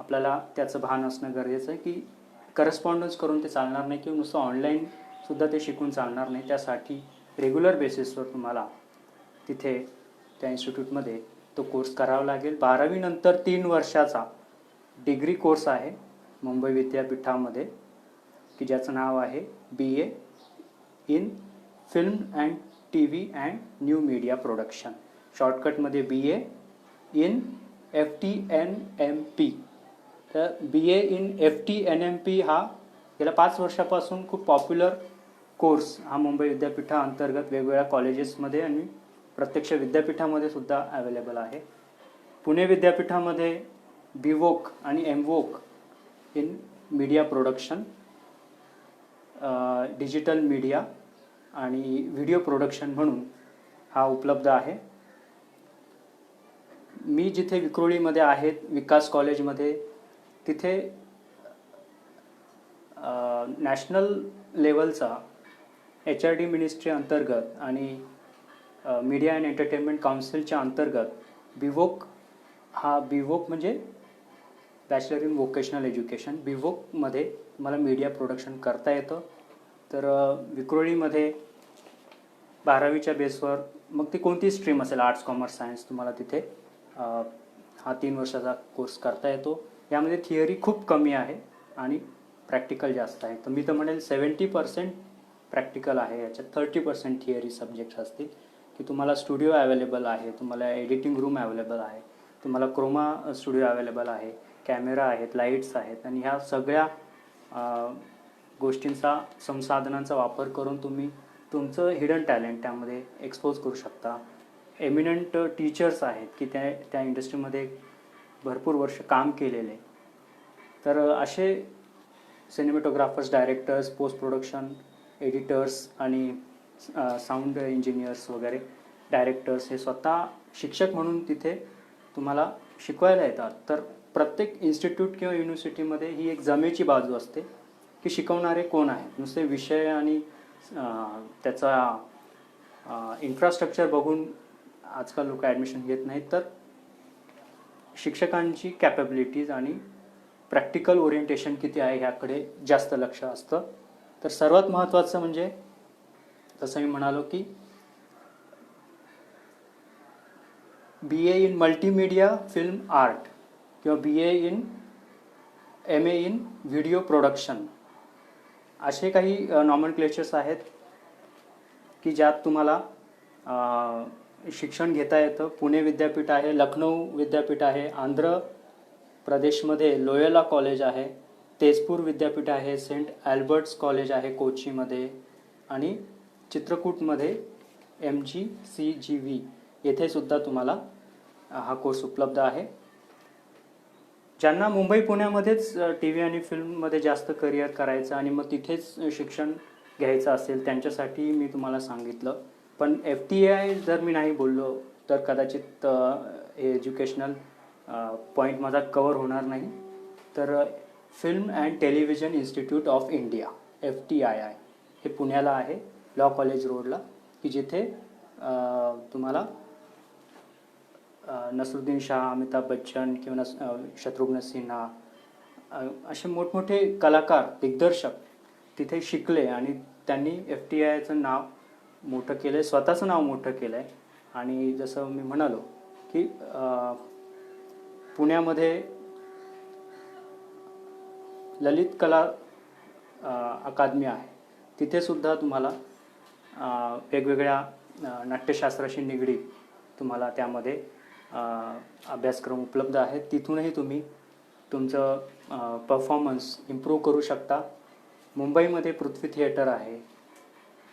आपल्याला त्याचं भान असणं गरजेचं आहे की करस्पॉन्डन्स करून ते चालणार नाही किंवा नुसतं ऑनलाईनसुद्धा ते शिकून चालणार नाही. त्यासाठी रेग्युलर बेसिसवर तुम्हाला तिथे त्या इन्स्टिट्यूटमध्ये तो कोर्स करावा लागेल. 12वी नंतर 3 वर्षाचा डिग्री कोर्स आहे मुंबई विद्यापीठामध्ये की ज्याचं नाव आहे BA in film and TV and new media production. शॉर्टकटमध्ये BA इन FTNMP. तर BA इन FTNMP हा गेल्या 5 वर्षापासून खूप पॉप्युलर कोर्स हा मुंबई विद्यापीठाअंतर्गत वेगवेगळ्या कॉलेजेसमध्ये आणि प्रत्यक्ष विद्यापीठामध्ये सुद्धा अवेलेबल आहे. पुणे विद्यापीठामध्ये BVOC आणि MVOC in media production, digital media आणि व्हिडिओ प्रोडक्शन म्हणून हा उपलब्ध आहे. मी जिथे विक्रोळीमध्ये आहे विकास कॉलेजमध्ये, तिथे नॅशनल लेवलचा HRD मिनिस्ट्री अंतर्गत आणि मीडिया अँड एंटरटेनमेंट काउन्सिलच्या अंतर्गत BVOC म्हणजे बॅचलर इन व्होकेशनल एज्युकेशन, BVOCमध्ये मला मीडिया प्रोडक्शन करता येतं. तर विक्रोळीमध्ये 12वीच्या बेसवर मग ती कोणती स्ट्रीम असेल, आर्ट्स कॉमर्स सायन्स, तुम्हाला तिथे हा 3 वर्षाचा कोर्स करता येतो. यामध्ये थिअरी खूप कमी आहे आणि प्रॅक्टिकल जास्त आहे. तर मी तर म्हणेल 70% प्रॅक्टिकल आहे, याच्यात 30% थिअरी सब्जेक्ट्स असतील की तुम्हाला स्टुडिओ अवेलेबल आहे, तुम्हाला एडिटिंग रूम अवेलेबल आहे, तुम्हाला क्रोमा स्टुडिओ अवेलेबल आहे, कॅमेरा आहेत, लाईट्स आहेत आणि ह्या सगळ्या गोष्टींचा संसाधनांचा वापर करून तुम्ही तुमचं हिडन टॅलेंट त्यामध्ये एक्सपोज करू शकता. एमिनंट टीचर्स आहेत की त्या इंडस्ट्रीमध्ये भरपूर वर्ष काम केलेले. तर असे सिनेमॅटोग्राफर्स, डायरेक्टर्स, पोस्ट प्रोडक्शन एडिटर्स आणि साऊंड इंजिनियर्स वगैरे डायरेक्टर्स हे स्वतः शिक्षक म्हणून तिथे तुम्हाला शिकवायला येतात. तर प्रत्येक इन्स्टिट्यूट किंवा युनिव्हर्सिटीमध्ये ही एक जमेची बाजू असते की शिकवणारे कोण आहेत. नुसते विषय आणि त्याचा इन्फ्रास्ट्रक्चर बघून आजकाल लोक ॲडमिशन घेत नाहीत, तर शिक्षकांची कॅपॅबिलिटीज आणि प्रॅक्टिकल ओरिएंटेशन किती आहे ह्याकडे जास्त लक्ष असतं. तर सर्वात महत्त्वाचं म्हणजे तसं मी म्हणालो की BA in multimedia film art किंवा BA in MA in video production असे काही नॉमनक्लेचर्स आहेत की ज्यात तुम्हाला शिक्षण घेता येतं. पुणे विद्यापीठ आहे, लखनौ विद्यापीठ आहे, आंध्र प्रदेशमध्ये लोयोला कॉलेज आहे, तेजपूर विद्यापीठ आहे, सेंट ॲल्बर्ट्स कॉलेज आहे कोचीमध्ये आणि चित्रकूटमध्ये MGCGV येथे सुद्धा तुम्हाला हा कोर्स उपलब्ध आहे. ज्यांना मुंबई पुण्यामध्येच TV आणि फिल्ममध्ये जास्त करिअर करायचं आणि मग तिथेच शिक्षण घ्यायचं असेल त्यांच्यासाठी मी तुम्हाला सांगितलं. पण FTI जर मी नाही बोललो तर कदाचित हे एज्युकेशनल पॉईंट माझा कवर होणार नाही. तर film and television institute of India FTII हे पुण्याला आहे, लॉ कॉलेज रोडला, की जिथे तुम्हाला नसरुद्दीन शाह, अमिताभ बच्चन किंवा शत्रुघ्न सिन्हा असे मोठमोठे कलाकार, दिग्दर्शक तिथे शिकले आणि त्यांनी FTIचं नाव मोठं केलं आहे, स्वतःचं नाव मोठं केलं आहे. आणि जसं मी म्हणालो की पुण्यामध्ये ललित कला अकादमी आहे, तिथे सुद्धा तुम्हाला वेगवेगळ्या नाट्यशास्त्राशी निगडीत तुम्हाला त्यामध्ये अभ्यासक्रम उपलब्ध आहेत. तिथूनही तुम्ही तुमचं परफॉर्मन्स इम्प्रूव्ह करू शकता. मुंबईमध्ये पृथ्वी थिएटर आहे,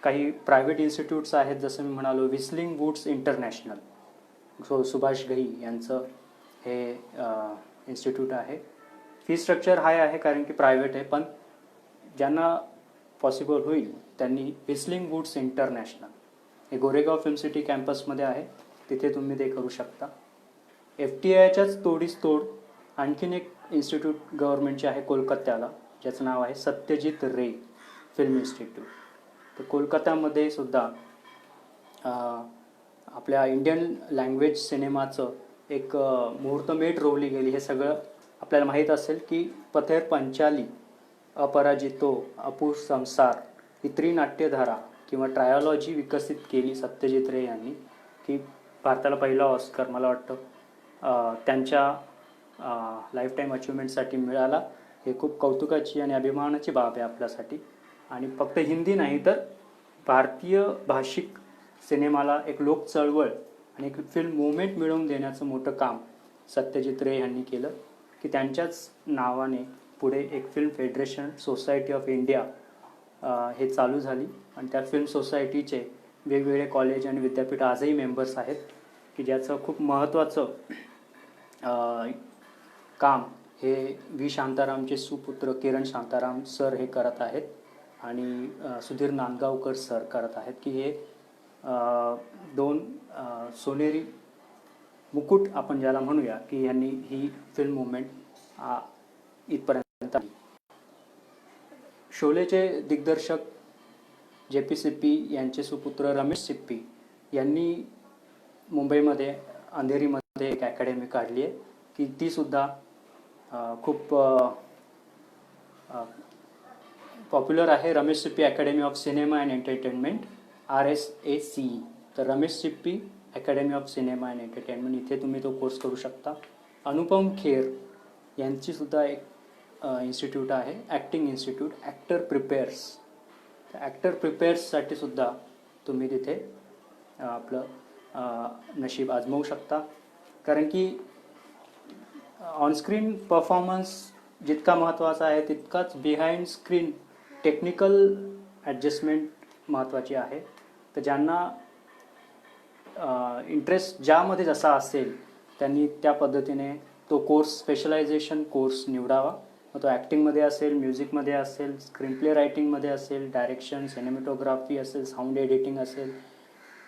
काही प्रायव्हेट इन्स्टिट्यूट्स आहेत जसं मी म्हणालो whistling woods international, Subhash Ghai यांचं हे इन्स्टिट्यूट आहे. फी स्ट्रक्चर हाय आहे कारण की प्रायव्हेट आहे, पण ज्यांना पॉसिबल होईल त्यांनी व्हिस्लिंग वूड्स इंटरनॅशनल हे गोरेगाव फिल्म सिटी कॅम्पसमध्ये आहे, तिथे तुम्ही ते करू शकता. FTIच्याच तोडीस तोड आणखीन एक इन्स्टिट्यूट गव्हर्नमेंटचे आहे कोलकात्याला, ज्याचं नाव आहे सत्यजित रे फिल्म इन्स्टिट्यूट. तर कोलकात्यामध्ये सुद्धा आपल्या इंडियन लँग्वेज सिनेमाचं एक मुहूर्तमेढ रोवली गेली. हे सगळं आपल्याला माहीत असेल की पथेर पंचाली, अपराजितो, अपूर संसार ही त्रिनाट्यधारा किंवा ट्रायोलॉजी विकसित केली सत्यजित रे यांनी, की भारताला पहिला ऑस्कर मला वाटतं त्यांच्या लाईफटाईम अचिव्हमेंटसाठी मिळाला. हे खूप कौतुकाची आणि अभिमानाची बाब आहे आपल्यासाठी. आणि फक्त हिंदी नाही तर भारतीय भाषिक सिनेमाला एक लोक चळवळ आणि एक फिल्म मुवमेंट मिळवून देण्याचं मोठं काम सत्यजित रे यांनी केलं, की त्यांच्याच नावाने पुढे एक film federation society of India हे चालू झाली. आणि त्या फिल्म सोसायटीचे वेगवेगळे कॉलेज आणि विद्यापीठ आजही मेंबर्स आहेत, की ज्याचं खूप महत्त्वाचं काम हे V. शांतारामचे सुपुत्र किरण शांताराम सर हे करत आहेत आणि सुधीर नांदगावकर सर करत आहेत, की हे दोन सोनेरी मुकुट आपण ज्याला म्हणूया, की यांनी ही फिल्म मुवमेंट इथपर्यंत. शोलेचे दिग्दर्शक JP सिप्पी यांचे सुपुत्र रमेश सिप्पी यांनी मुंबईमध्ये अंधेरीमध्ये एक अकॅडमी काढली आहे, की ती सुद्धा खूप पॉप्युलर आहे. Ramesh Sippy academy of cinema and entertainment RSACE. तर Ramesh Sippy academy of cinema and entertainment इथे तुम्ही तो कोर्स करू शकता. अनुपम खेर यांची सुद्धा एक इन्स्टिट्यूट आहे, ॲक्टिंग इन्स्टिट्यूट, ॲक्टर प्रिपेअर्स. तर ॲक्टर प्रिपेअर्ससाठी सुद्धा तुम्ही तिथे आपलं नशीब आजमावू शकता. कारण की ऑनस्क्रीन परफॉर्मन्स जितका महत्त्वाचा आहे तितकाच बिहाइंड स्क्रीन टेक्निकल ॲडजस्टमेंट महत्त्वाची आहे. तर ज्यांना इंटरेस्ट ज्यामध्ये जसा असेल त्यांनी त्या पद्धतीने तो कोर्स, स्पेशलायझेशन कोर्स निवडावा. मग तो ॲक्टिंगमध्ये असेल, म्युझिकमध्ये असेल, स्क्रीन प्ले रायटिंगमध्ये असेल, डायरेक्शन, सिनेमॅटोग्राफी असेल, साऊंड एडिटिंग असेल.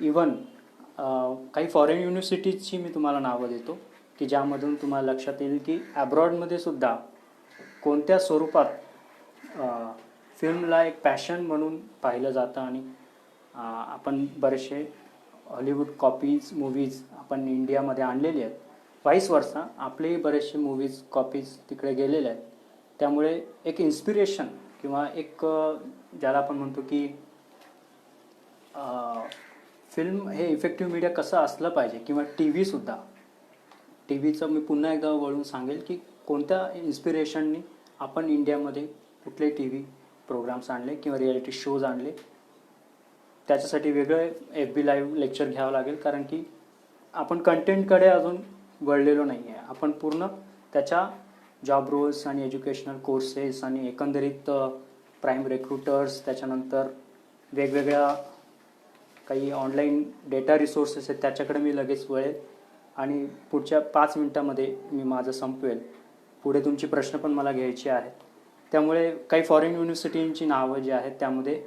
इवन काही फॉरेन युनिव्हर्सिटीजची मी तुम्हाला नावं देतो, की ज्यामधून तुम्हाला लक्षात येईल की ॲब्रॉडमध्ये सुद्धा कोणत्या स्वरूपात फिल्मला एक पॅशन म्हणून पाहिलं जातं आणि आपण बरेचसे हॉलिवूड कॉपीज मूवीज आपण इंडियामध्ये आणलेले आहेत. वाईस वर्सा आपलेही बरेचसे मूवीज कॉपीज तिकडे गेलेले आहेत. त्यामुळे एक इन्स्पिरेशन किंवा एक ज्याला आपण म्हणतो की फिल्म हे इफेक्टिव्ह मीडिया कसं असलं पाहिजे किंवा टी व्हीसुद्धा. टी व्हीचं मी पुन्हा एकदा वळून सांगेल की कोणत्या इन्स्पिरेशननी आपण इंडियामध्ये कुठले टी व्ही प्रोग्राम्स आणले किंवा रियालिटी शोज आणले. त्याच्यासाठी वेगळं FB लाईव्ह लेक्चर घ्यावं लागेल, कारण की आपण कंटेंटकडे अजून वळलेलो नाही आहे. आपण पूर्ण त्याच्या जॉब रोल्स आणि एज्युकेशनल कोर्सेस आणि एकंदरीत प्राईम रिक्रुटर्स, त्याच्यानंतर वेगवेगळ्या काही ऑनलाईन डेटा रिसोर्सेस आहेत त्याच्याकडे मी लगेच वळेल आणि पुढच्या 5 मिनटामध्ये मी माझं संपवेल. पुढे तुमची प्रश्न पण मला घ्यायचे आहेत. त्यामुळे काही फॉरेन युनिव्हर्सिटींची नावं जी आहेत त्यामध्ये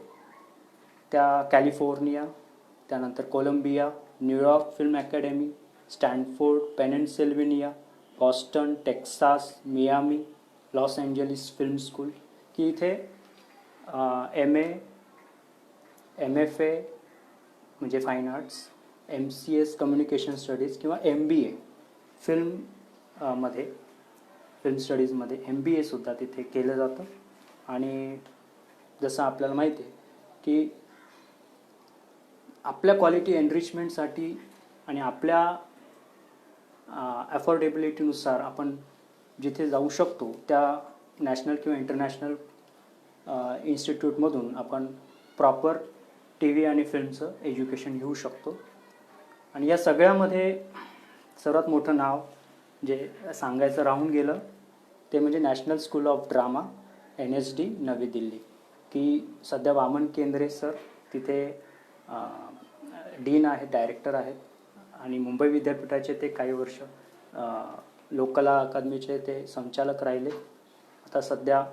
त्या कॅलिफोर्निया, त्यानंतर Columbia, New York film academy, Stanford, Pennsylvania, Boston, Texas, Miami, Los Angeles film school, की इथे MA, MFA म्हणजे fine arts, MCS communication studies किंवा MBA फिल्म स्टडीजमध्ये MBAसुद्धा तिथे केलं जातं. आणि जसं आपल्याला माहिती आहे की आपल्या क्वालिटी एनरिचमेंटसाठी आणि आपल्या अफोर्डेबिलिटीनुसार आपण जिथे जाऊ शकतो त्या नॅशनल किंवा इंटरनॅशनल इन्स्टिट्यूटमधून आपण प्रॉपर टी व्ही आणि फिल्मचं एज्युकेशन घेऊ शकतो. आणि या सगळ्यामध्ये सर्वात मोठं नाव जे सांगायचं राहून गेलं ते म्हणजे national school of drama NSD नवी दिल्ली, की सध्या वामन केंद्रे सर तिथे डीन आहेत, डायरेक्टर आहेत. आणि मुंबई विद्यापीठाचे ते काही वर्ष लोककला अकादमीचे ते संचालक राहिले. आता सध्या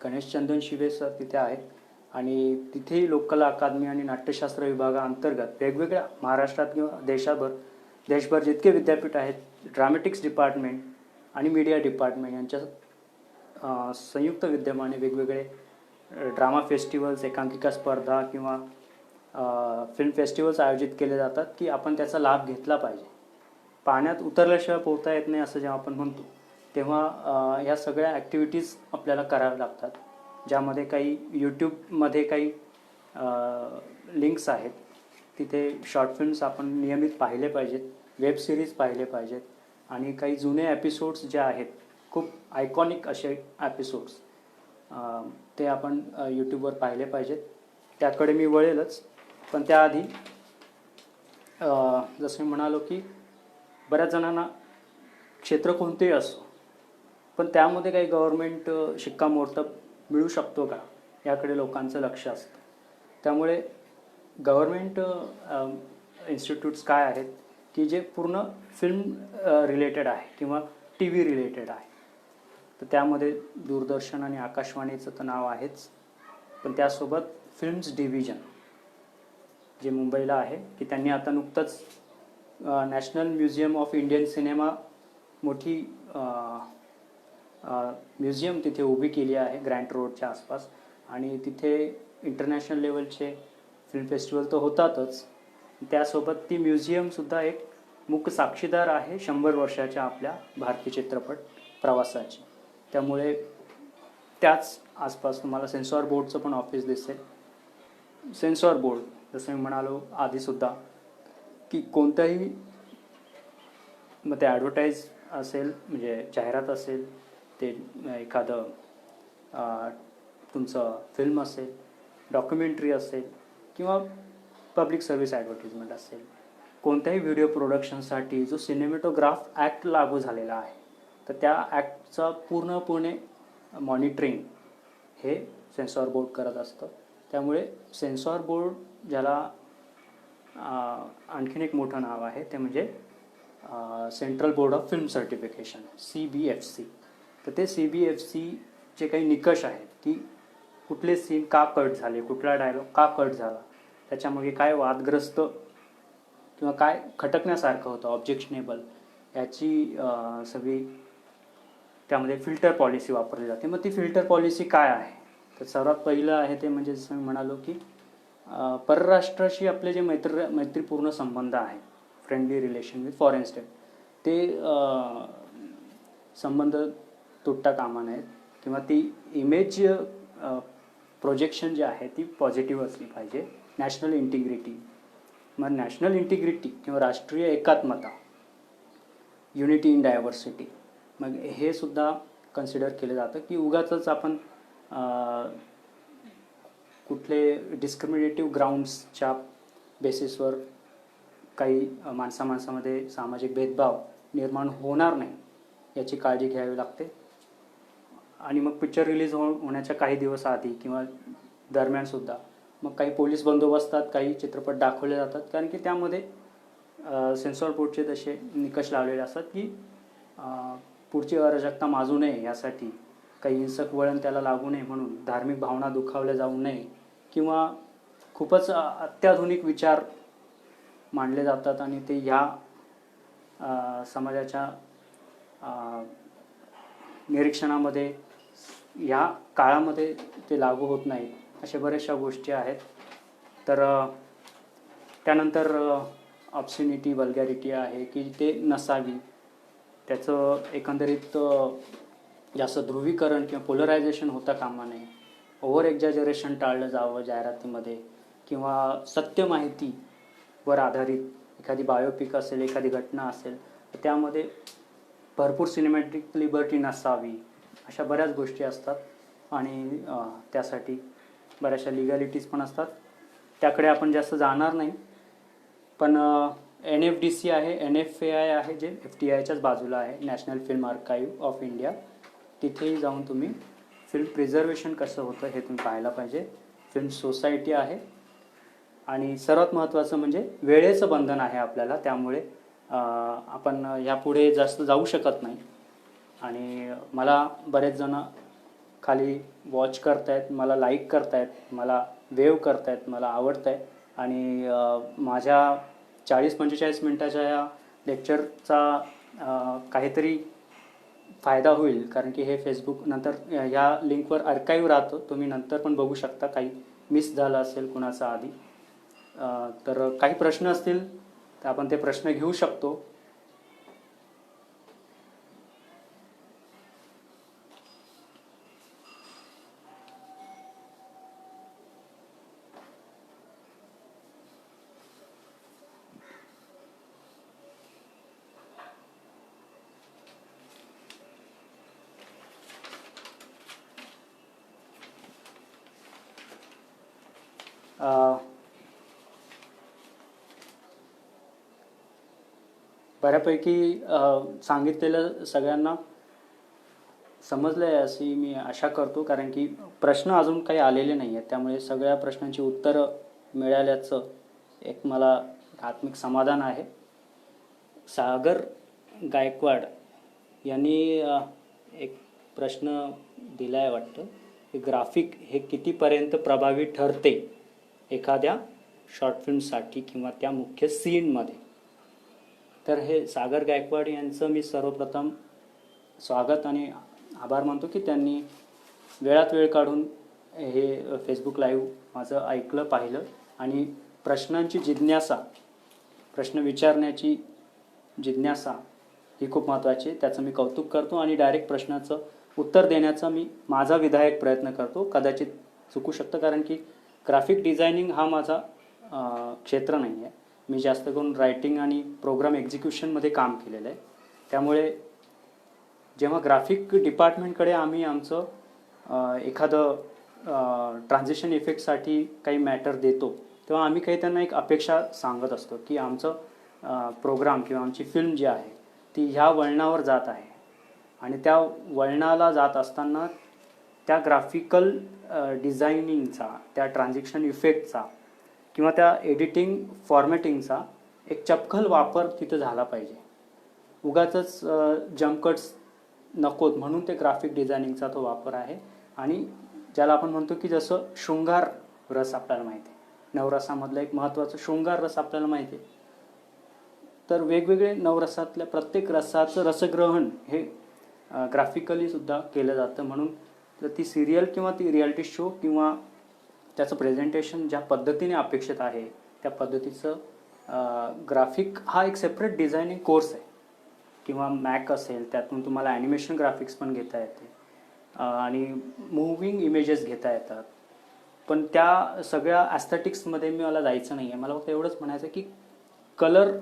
गणेशचंदन शिवे सर तिथे आहेत आणि तिथेही लोककला अकादमी आणि नाट्यशास्त्र विभागाअंतर्गत वेगवेगळ्या महाराष्ट्रात किंवा देशभर जितके विद्यापीठ आहेत, ड्रामॅटिक्स डिपार्टमेंट आणि मीडिया डिपार्टमेंट यांच्या संयुक्त विद्यमाने वेगवेगळे ड्रामा फेस्टिवल्स, एकांकिका स्पर्धा किंवा फिल्म फेस्टिवल्स आयोजित केले जातात की आपण त्याचा लाभ घेतला पाहिजे. पाण्यात उतरल्याशिवाय पोहता येत नाही असं जेव्हा आपण म्हणतो तेव्हा ह्या सगळ्या ॲक्टिव्हिटीज आपल्याला कराव्या लागतात, ज्यामध्ये काही यूट्यूबमध्ये काही लिंक्स आहेत. तिथे शॉर्ट फिल्म्स आपण नियमित पाहिले पाहिजेत, वेब सिरीज पाहिले पाहिजेत आणि काही जुने एपिसोड्स जे आहेत खूप आयकॉनिक असे एपिसोड्स ते आपण यूट्यूबवर पाहिले पाहिजेत. त्याकडे मी वळेलच, पण त्याआधी जसं मी म्हणालो की बऱ्याच जणांना क्षेत्र कोणतेही असो पण त्यामध्ये काही गव्हर्मेंट शिक्कामोर्तब मिळू शकतो का याकडे लोकांचं लक्ष असतं. त्यामुळे गव्हर्मेंट इन्स्टिट्यूट्स काय आहेत की जे पूर्ण फिल्म रिलेटेड आहे किंवा टी व्ही रिलेटेड आहे. तर त्यामध्ये दूरदर्शन आणि आकाशवाणीचं तर नाव आहेच, पण त्यासोबत फिल्म्स डिव्हिजन जे मुंबईला आहे की त्यांनी आता नुकतंच national museum of Indian cinema मोठी म्युझियम तिथे उभी केली आहे ग्रँट रोडच्या आसपास. आणि तिथे इंटरनॅशनल लेवलचे फिल्म फेस्टिवल तर होतातच, त्यासोबत ती म्युझियमसुद्धा एक मुख्य साक्षीदार आहे 100 वर्षाच्या आपल्या भारतीय चित्रपट प्रवासाची. त्यामुळे त्याच आसपास तुम्हाला सेन्सॉर बोर्डचं पण ऑफिस दिसेल. सेन्सॉर बोर्ड जसं मी म्हणालो आधीसुद्धा की कोणतंही मग ते ॲडव्हर्टाईज असेल म्हणजे जाहिरात असेल, ते एखादं तुमचं फिल्म असेल, डॉक्युमेंटरी असेल किंवा पब्लिक सर्व्हिस ॲडव्हर्टिजमेंट असेल, कोणत्याही व्हिडिओ प्रोडक्शनसाठी जो सिनेमॅटोग्राफ ॲक्ट लागू झालेला आहे तर त्या ॲक्टचा पूर्णपणे मॉनिटरिंग हे सेन्सॉर बोर्ड करत असतं. त्यामुळे सेन्सॉर बोर्ड ज्याला आणखीन एक मोठं नाव आहे ते म्हणजे central board of film certification CBFC. तर ते CBFCचे काही निकष आहेत की कुठले सीन का कट झाले, कुठला डायलॉग का कट झाला, त्याच्यामागे काय वादग्रस्त किंवा काय खटकण्यासारखं होतं, ऑब्जेक्शनेबल, याची सगळी त्यामध्ये फिल्टर पॉलिसी वापरली जाते. मग ती फिल्टर पॉलिसी काय आहे? तर सर्वात पहिलं आहे ते म्हणजे जसं मी म्हणालो की परराष्ट्राशी आपले जे मैत्रीपूर्ण संबंध आहे, friendly relation with foreign state, ते संबंध तुटता कामा नयेत किंवा ती इमेज प्रोजेक्शन जे आहे ती पॉझिटिव्ह असली पाहिजे. नॅशनल इंटिग्रिटी, मग नॅशनल इंटिग्रिटी किंवा राष्ट्रीय एकात्मता, युनिटी इन डायव्हर्सिटी, मग हे सुद्धा कन्सिडर केलं जातं की उगाचच आपण कुठले डिस्क्रिमिनेटिव्ह ग्राउंड्सच्या बेसिसवर काही माणसामध्ये सामाजिक भेदभाव निर्माण होणार नाही याची काळजी घ्यावी लागते. आणि मग पिक्चर रिलीज होण्याच्या काही दिवस आधी किंवा दरम्यानसुद्धा मग काही पोलीस बंदोबस्तात काही चित्रपट दाखवले जातात, कारण की त्यामध्ये सेन्सॉर बोर्डचे तसे निकष लावलेले असतात की पुढची अराजकता माजू नये यासाठी, काही हिंसक वळण त्याला लागू नये म्हणून, धार्मिक भावना दुखावल्या जाऊ नये किंवा खूपच अत्याधुनिक विचार मांडले जातात आणि ते ह्या समाजाच्या निरीक्षणामध्ये ह्या काळामध्ये ते लागू होत नाही, अशा बऱ्याचशा गोष्टी आहेत. तर त्यानंतर ऑब्सिनिटी, वल्गॅरिटी आहे की ते नसावी, त्याचं एकंदरीत जास्त ध्रुवीकरण किंवा पोलरायझेशन होता कामा नये, ओव्हर एक्झॅजरेशन टाळलं जावं जाहिरातीमध्ये, किंवा सत्य माहितीवर आधारित एखादी बायोपिक असेल, एखादी घटना असेल तर त्यामध्ये भरपूर सिनेमॅटिक लिबर्टी नसावी, अशा बऱ्याच गोष्टी असतात. आणि त्यासाठी बऱ्याचशा लिगॅलिटीज पण असतात, त्याकडे आपण जास्त जाणार नाही. पण NFDC आहे, NFAI आहे, जे FTIच्याच बाजूला आहे, national film archive of India, तिथेही जाऊन तुम्ही फिल्म प्रिझर्वेशन कसं होतं हे तुम्ही पाहायला पाहिजे. फिल्म सोसायटी आहे, आणि सर्वात महत्त्वाचं म्हणजे वेळेचं बंधन आहे आपल्याला, त्यामुळे आपण यापुढे जास्त जाऊ शकत नाही. आणि मला बरेच जण खाली वॉच करतायत, मला लाईक करतायत, मला वेव करतायत, मला आवडत आहे, आणि माझ्या 40-45 मिनटाच्या या लेक्चरचा काहीतरी फायदा होईल, कारण की हे फेसबुक नंतर ह्या लिंकवर आर्काईव्ह राहतो, तुम्ही नंतर पण बघू शकता, काही मिस झालं असेल कुणाचा आधी. तर काही प्रश्न असतील तर आपण ते प्रश्न घेऊ शकतो. बऱ्यापैकी सांगितलेलं सगळ्यांना समजलं आहे अशी मी आशा करतो, कारण की प्रश्न अजून काही आलेले नाही आहेत, त्यामुळे सगळ्या प्रश्नांची उत्तरं मिळाल्याचं एक मला आत्मिक समाधान आहे. सागर गायकवाड यांनी एक प्रश्न दिला आहे वाटतं की ग्राफिक हे कितीपर्यंत प्रभावी ठरते एखाद्या शॉर्ट फिल्मसाठी किंवा त्या मुख्य सीनमध्ये. तर हे सागर गायकवाड यांचं मी सर्वप्रथम स्वागत आणि आभार मानतो की त्यांनी वेळात वेळ काढून हे फेसबुक लाईव्ह माझं ऐकलं, पाहिलं, आणि प्रश्नांची जिज्ञासा, प्रश्न विचारण्याची जिज्ञासा ही खूप महत्त्वाची आहे. त्याचं मी कौतुक करतो आणि डायरेक्ट प्रश्नाचं उत्तर देण्याचा मी माझा विधायक प्रयत्न करतो. कदाचित चुकू शकतं, कारण की ग्राफिक डिझायनिंग हा माझा क्षेत्र नाही आहे. मी जास्त करून रायटिंग आणि प्रोग्राम एक्झिक्युशनमध्ये काम केलेलं आहे. त्यामुळे जेव्हा ग्राफिक डिपार्टमेंटकडे आम्ही आमचं एखादं ट्रान्झिशन इफेक्टसाठी काही मॅटर देतो, तेव्हा आम्ही काही त्यांना एक अपेक्षा सांगत असतो की आमचं प्रोग्राम किंवा आमची फिल्म जी आहे ती ह्या वळणावर जात आहे, आणि त्या वळणाला जात असताना त्या ग्राफिकल डिझायनिंगचा, त्या ट्रान्झिशन इफेक्टचा किंवा त्या एडिटिंग फॉर्मॅटिंगचा एक चपखल वापर तिथं झाला पाहिजे. उगाचच जम्पकट्स नकोत म्हणून ते ग्राफिक डिझायनिंगचा तो वापर आहे. आणि ज्याला आपण म्हणतो की जसं शृंगार रस आपल्याला माहिती आहे, नवरसामधला एक महत्त्वाचा शृंगार रस आपल्याला माहिती आहे, तर वेगवेगळे नवरसातल्या प्रत्येक रसाचं रसग्रहण हे ग्राफिकली सुद्धा केलं जातं. म्हणून तर ती सिरियल किंवा ती रियालिटी शो किंवा त्याचं प्रेझेंटेशन ज्या पद्धतीने अपेक्षित आहे त्या पद्धतीचं ग्राफिक हा एक सेपरेट डिझायनिंग कोर्स आहे. किंवा मॅक असेल, त्यातून तुम्हाला ॲनिमेशन ग्राफिक्स पण घेता येते आणि मूव्हिंग इमेजेस घेता येतात. पण त्या सगळ्या ॲस्थेटिक्समध्ये मला जायचं नाही आहे. मला फक्त एवढंच म्हणायचं की कलर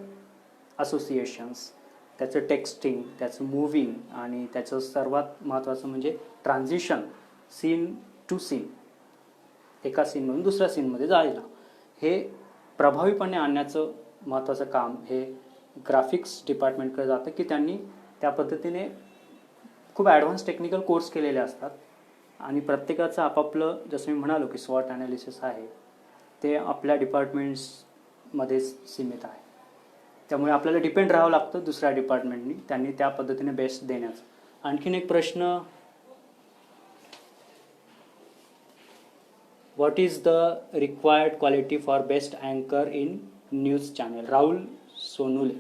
असोसिएशन्स, त्याचं टेक्स्टिंग, त्याचं मूव्हिंग आणि त्याचं सर्वात महत्त्वाचं म्हणजे ट्रान्झिशन सीन टू सीन, एका सीनमधून दुसऱ्या सीनमध्ये जायला, हे प्रभावीपणे आणण्याचं महत्त्वाचं काम हे ग्राफिक्स डिपार्टमेंटकडे जातं की त्यांनी त्या पद्धतीने खूप ॲडव्हान्स टेक्निकल कोर्स केलेले असतात आणि प्रत्येकाचं आपापलं, जसं मी म्हणालो की स्वॉट ॲनालिसिस आहे ते आपल्या डिपार्टमेंट्समध्ये सीमित आहे. त्यामुळे आपल्याला डिपेंड राहावं लागतं दुसऱ्या डिपार्टमेंटनी, त्यांनी त्या पद्धतीने बेस्ट देण्याचं. आणखीन एक प्रश्न, what is the required quality for best अँकर इन न्यूज चॅनल? राहुल सोनुले.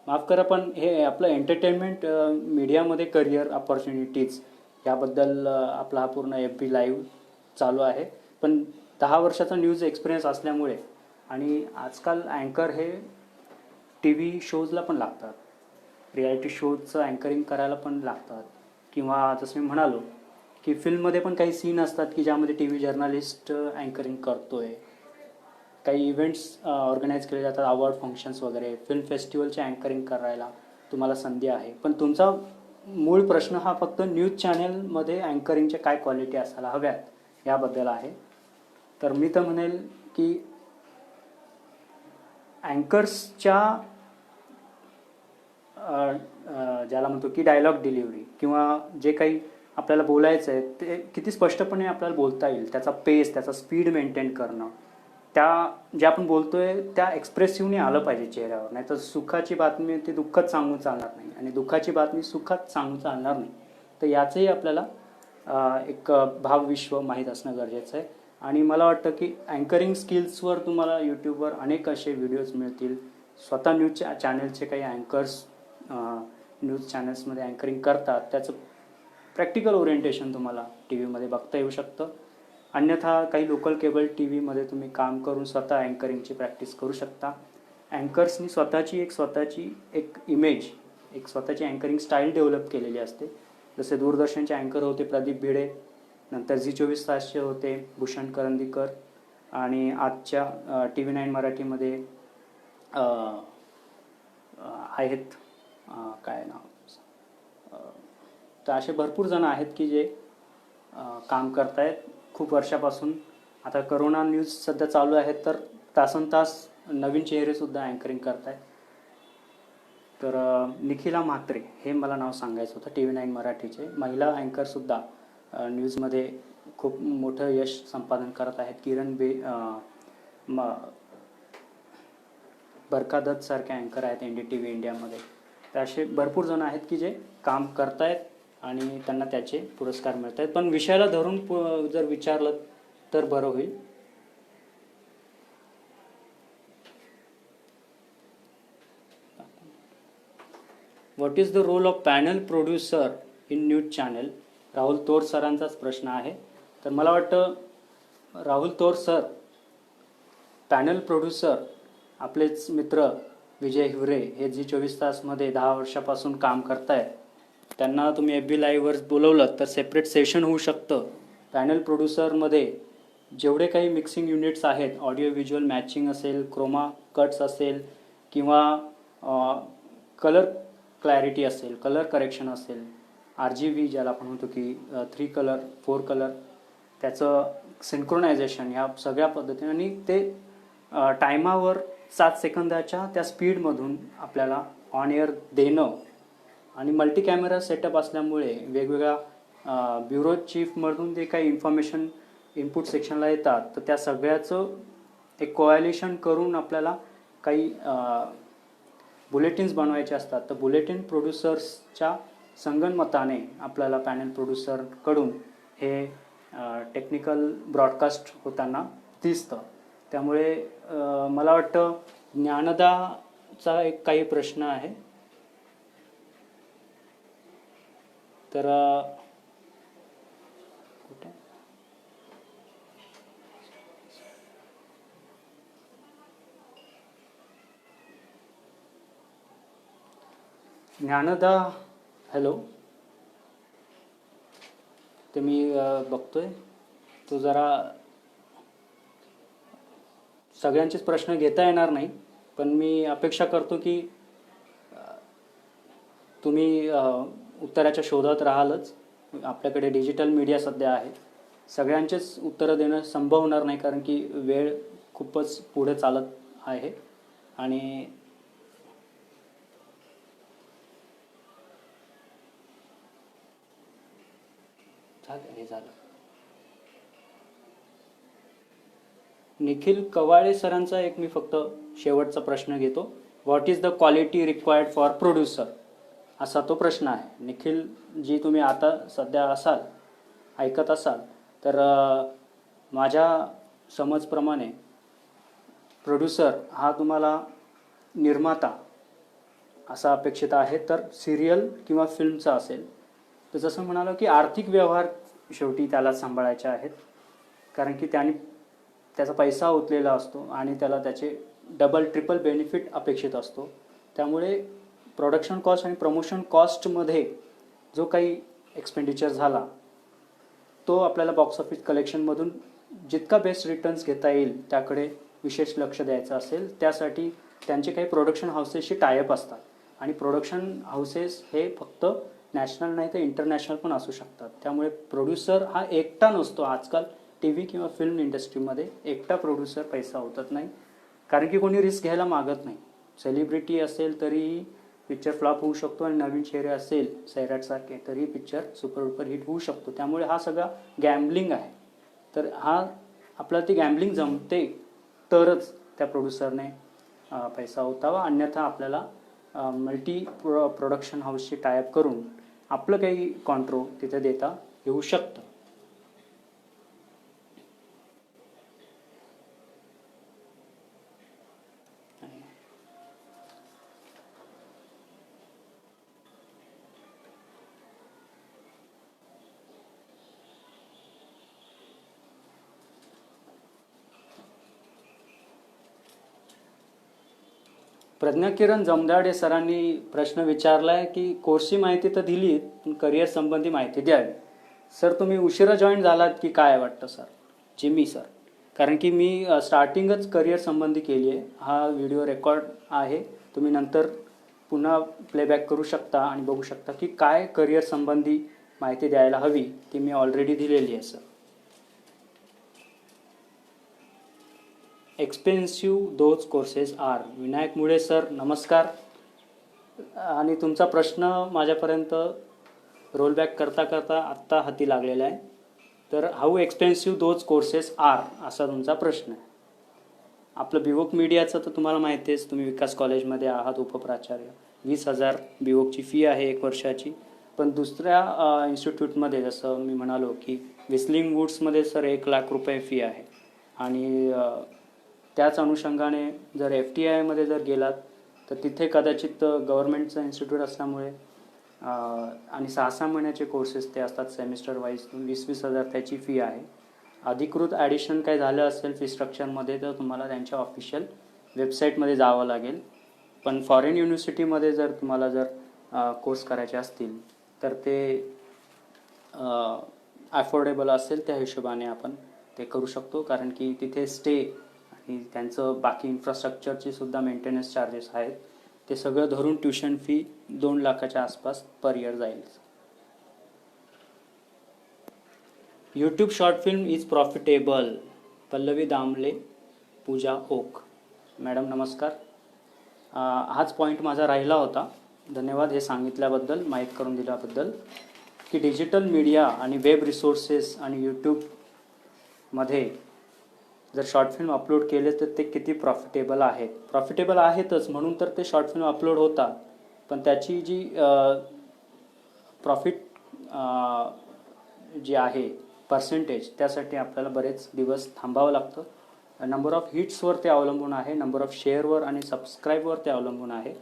माफ करा पण हे आपलं एंटरटेनमेंट मीडियामध्ये करिअर अपॉर्च्युनिटीज याबद्दल आपला हा पूर्ण FB लाईव्ह चालू आहे. पण 10 वर्षाचा न्यूज एक्सपिरियन्स असल्यामुळे आणि आजकाल अँकर हे TV शोजला पण लागतात, रियालिटी शोजचं अँकरिंग करायला पण लागतात किंवा जसं मी म्हणालो की फिल्ममध्ये पण काही सीन असतात की ज्यामध्ये TV जर्नलिस्ट अँकरिंग करतोय. काही इव्हेंट्स ऑर्गनाईज केले जातात, अवॉर्ड फंक्शन्स वगैरे, फिल्म फेस्टिवलचे अँकरिंग करायला तुम्हाला संधी आहे. पण तुमचा मूळ प्रश्न हा फक्त न्यूज चॅनलमध्ये अँकरिंगच्या काय क्वालिटी असायला हव्यात याबद्दल आहे. तर मी तर म्हणेल की अँकर्सच्या ज्याला म्हणतो की डायलॉग डिलिव्हरी किंवा जे काही आपल्याला बोलायचं आहे ते किती स्पष्टपणे आपल्याला बोलता येईल, त्याचा पेस, त्याचा स्पीड मेंटेन करणं, त्या जे आपण बोलतोय त्या एक्सप्रेसिव्हने आलं पाहिजे चेहऱ्यावर. नाही तर सुखाची बातमी ती दुःखात सांगून चालणार नाही आणि दुःखाची बातमी सुखात सांगून चालणार नाही. तर याचंही आपल्याला एक भावविश्व माहीत असणं गरजेचं आहे. आणि मला वाटतं की अँकरिंग स्किल्सवर तुम्हाला यूट्यूबवर अनेक असे व्हिडिओज मिळतील. स्वतः न्यूज चॅनलचे काही अँकर्स न्यूज चॅनल्समध्ये अँकरिंग करतात, त्याचं प्रॅक्टिकल ओरिएंटेशन तुम्हाला TV मध्ये बघता येऊ शकतं. अन्यथा काही लोकल केबल TV मध्ये तुम्ही काम करून स्वतः अँकरिंगची प्रॅक्टिस करू शकता. अँकर्सनी स्वतःची एक इमेज, एक स्वतःची अँकरिंग स्टाईल डेव्हलप केलेली असते. जसे दूरदर्शनचे अँकर होते प्रदीप भिडे, नंतर झी 24 तासचे होते भूषण करंदीकर आणि आजच्या TV9 मराठीमध्ये आहेत काय नाव, तर असे भरपूर जण आहेत की जे काम करतायत खूप वर्षापासून. आता करोना न्यूज सध्या चालू आहेत तर तासनतास नवीन चेहरेसुद्धा अँकरिंग करतायत. तर निखिला म्हात्रे हे मला नाव सांगायचं होतं, TV9 मराठीचे महिला अँकरसुद्धा न्यूजमध्ये खूप मोठं यश संपादन करत आहेत. किरण बरका दत्त सारखे अँकर आहेत NDTV इंडियामध्ये. तर असे भरपूर जण आहेत की जे काम करतायत आणि त्यांना त्याचे पुरस्कार मिळत आहेत. पण विषयाला धरून जर विचारलं तर बरं होईल. What is the role of panel producer in news channel? Rahul Tor सरांचाच प्रश्न आहे. तर मला वाटतं राहुल तोर सर, पॅनल प्रोड्युसर आपलेच मित्र विजय हिवरे हे झी 24 तासमध्ये 10 वर्षापासून काम करतायत. त्यांना तुम्ही FB लाईव्हवर बोलवलं तर सेपरेट सेशन होऊ शकतं. पॅनल प्रोड्युसरमध्ये जेवढे काही मिक्सिंग युनिट्स आहेत, ऑडिओ व्हिज्युअल मॅचिंग असेल, क्रोमा कट्स असेल किंवा कलर क्लॅरिटी असेल, कलर करेक्शन असेल, RGB ज्याला आपण म्हणतो की 3 कलर 4 कलर, त्याचं सिंक्रोनायझेशन, ह्या सगळ्या पद्धतीने आणि ते टायमावर 7 सेकंदाच्या त्या स्पीडमधून आपल्याला ऑन एअर देणं आणि मल्टी कॅमेरा सेटअप असल्यामुळे वेगवेगळ्या ब्युरो चीफमधून जे काही इन्फॉर्मेशन इनपुट सेक्शनला येतात तर त्या सगळ्याचं एक कोॲलिशन करून आपल्याला काही बुलेटिन्स बनवायचे असतात. तर बुलेटिन प्रोड्युसर्सच्या संगनमताने आपल्याला पॅनल प्रोड्युसरकडून हे टेक्निकल ब्रॉडकास्ट होताना दिसतं. त्यामुळे मला वाटतं ज्ञानदा चा एक काही प्रश्न आहे. तर कुठे ज्ञानदा, हॅलो, ते मी बघतोय. तो जरा सगळ्यांचेच प्रश्न घेता येणार नाही, पण मी अपेक्षा करतो की तुम्ही उत्तराच्या शोधात राहालच. आपल्याकडे डिजिटल मीडिया सध्या आहे. सगळ्यांचेच उत्तरं देणं संभव होणार नाही, कारण की वेळ खूपच पुढे चालत आहे. आणि हे झालं. निखिल कवाळे सरांचा एक मी फक्त शेवटचा प्रश्न घेतो. What is the quality required for producer, असा तो प्रश्न आहे. निखिल जी तुम्ही आता सध्या असाल, ऐकत असाल, तर माझ्या समजप्रमाणे प्रोड्युसर हा तुम्हाला निर्माता असा अपेक्षित आहे. तर सिरियल किंवा फिल्मचा असेल तर जसं म्हणालो की आर्थिक व्यवहार शेवटी त्याला सांभाळायचे आहेत, कारण की त्याचा पैसा ओतलेला असतो आणि त्याला त्याचे डबल ट्रिपल बेनिफिट अपेक्षित असतो. त्यामुळे प्रोडक्शन कॉस्ट आणि प्रमोशन कॉस्टमध्ये जो काही एक्सपेंडिचर झाला तो आपल्याला बॉक्स ऑफिस कलेक्शनमधून जितका बेस्ट रिटर्न्स घेता येईल त्याकडे विशेष लक्ष द्यायचं असेल. त्यासाठी त्यांचे काही प्रोडक्शन हाऊसेसशी टायअप असतात, आणि प्रोडक्शन हाऊसेस हे फक्त नॅशनल नाही तर इंटरनॅशनल पण असू शकतात. त्यामुळे प्रोड्युसर हा एकटा नसतो. आजकाल टी व्ही किंवा फिल्म इंडस्ट्रीमध्ये एकटा प्रोड्युसर पैसा होतत नाही, कारण की कोणी रिस्क घ्यायला मागत नाही. सेलिब्रिटी असेल तरीही पिक्चर फ्लॉप होऊ शकतो, आणि नवीन चेहरे असेल सैराटसारखे तरी पिक्चर सुपर डुपर हिट होऊ शकतो. त्यामुळे हा सगळा गॅम्बलिंग आहे. तर आपल्याला ती गॅम्बलिंग जमते तरच त्या प्रोड्युसरने पैसा होतावा, अन्यथा आपल्याला मल्टी प्रोडक्शन हाऊसशी टायअप करून आपलं काही कॉन्ट्रो तिथे देता येऊ शकतं. प्रज्ञाकिरण जमदाडे सरांनी प्रश्न विचारला आहे की कोर्सची माहिती तर दिली, पण करिअर संबंधी माहिती द्यावी. सर, तुम्ही उशिरा जॉईन झालात की काय वाटतं सर? जिमी सर, कारण की मी स्टार्टिंगच करिअर संबंधी केली आहे. हा व्हिडिओ रेकॉर्ड आहे, तुम्ही नंतर पुन्हा प्लेबॅक करू शकता आणि बघू शकता की काय करिअर संबंधी माहिती द्यायला हवी ती मी ऑलरेडी दिलेली आहे sir. Expensive those courses are. Vinayak Mule sir, नमस्कार. आणि तुमचा प्रश्न माझ्यापर्यंत रोलबॅक करता करता आत्ता हाती लागलेला आहे. तर how expensive those courses are, असा तुमचा प्रश्न आहे. आपलं बिवोक मीडियाचं तर तुम्हाला माहिती आहेच, तुम्ही विकास कॉलेजमध्ये आहात उपप्राचार्य. 20,000 बिवोकची फी आहे 1 वर्षाची. पण दुसऱ्या इन्स्टिट्यूटमध्ये जसं मी म्हणालो की विस्लिंग वूड्समध्ये सर 1 लाख रुपये फी आहे. आणि त्याच अनुषंगाने जर FTIमध्ये जर गेलात तर तिथे कदाचित गव्हर्नमेंटचं इन्स्टिट्यूट असल्यामुळे आणि 6-6 महिन्याचे कोर्सेस ते असतात सेमिस्टर वाईज, 20,000 त्याची फी आहे. अधिकृत ॲडिशन काय झालं असेल फी स्ट्रक्चरमध्ये तर तुम्हाला त्यांच्या ऑफिशियल वेबसाईटमध्ये जावं लागेल. पण फॉरेन युनिव्हर्सिटीमध्ये जर तुम्हाला कोर्स करायचे असतील तर ते अफोर्डेबल असेल त्या हिशोबाने आपण ते करू शकतो, कारण की तिथे स्टे आणि त्यांचं बाकी इन्फ्रास्ट्रक्चरची सुद्धा मेंटेनन्स चार्जेस आहेत. ते सगळं धरून ट्युशन फी 2 लाखाच्या आसपास पर इयर जाईल. YouTube short film is profitable. Pallavi Damle, Pooja Oak. Madam नमस्कार. हाच पॉईंट माझा राहिला होता. धन्यवाद हे सांगितल्याबद्दल, माहीत करून दिल्याबद्दल, की डिजिटल मीडिया आणि वेब रिसोर्सेस आणि यूट्यूबमध्ये जर शॉर्ट फिल्म अपलोड केले तर ते किती प्रॉफिटेबल आहेत. प्रॉफिटेबल आहेतच, म्हणून तर ते शॉर्ट फिल्म अपलोड होतात. पण त्याची जी प्रॉफिट जी आहे पर्सेंटेज, त्यासाठी आपल्याला बरेच दिवस थांबावं लागतं. नंबर ऑफ हिट्सवर ते अवलंबून आहे, नंबर ऑफ शेअरवर आणि सबस्क्राईबवर ते अवलंबून आहे.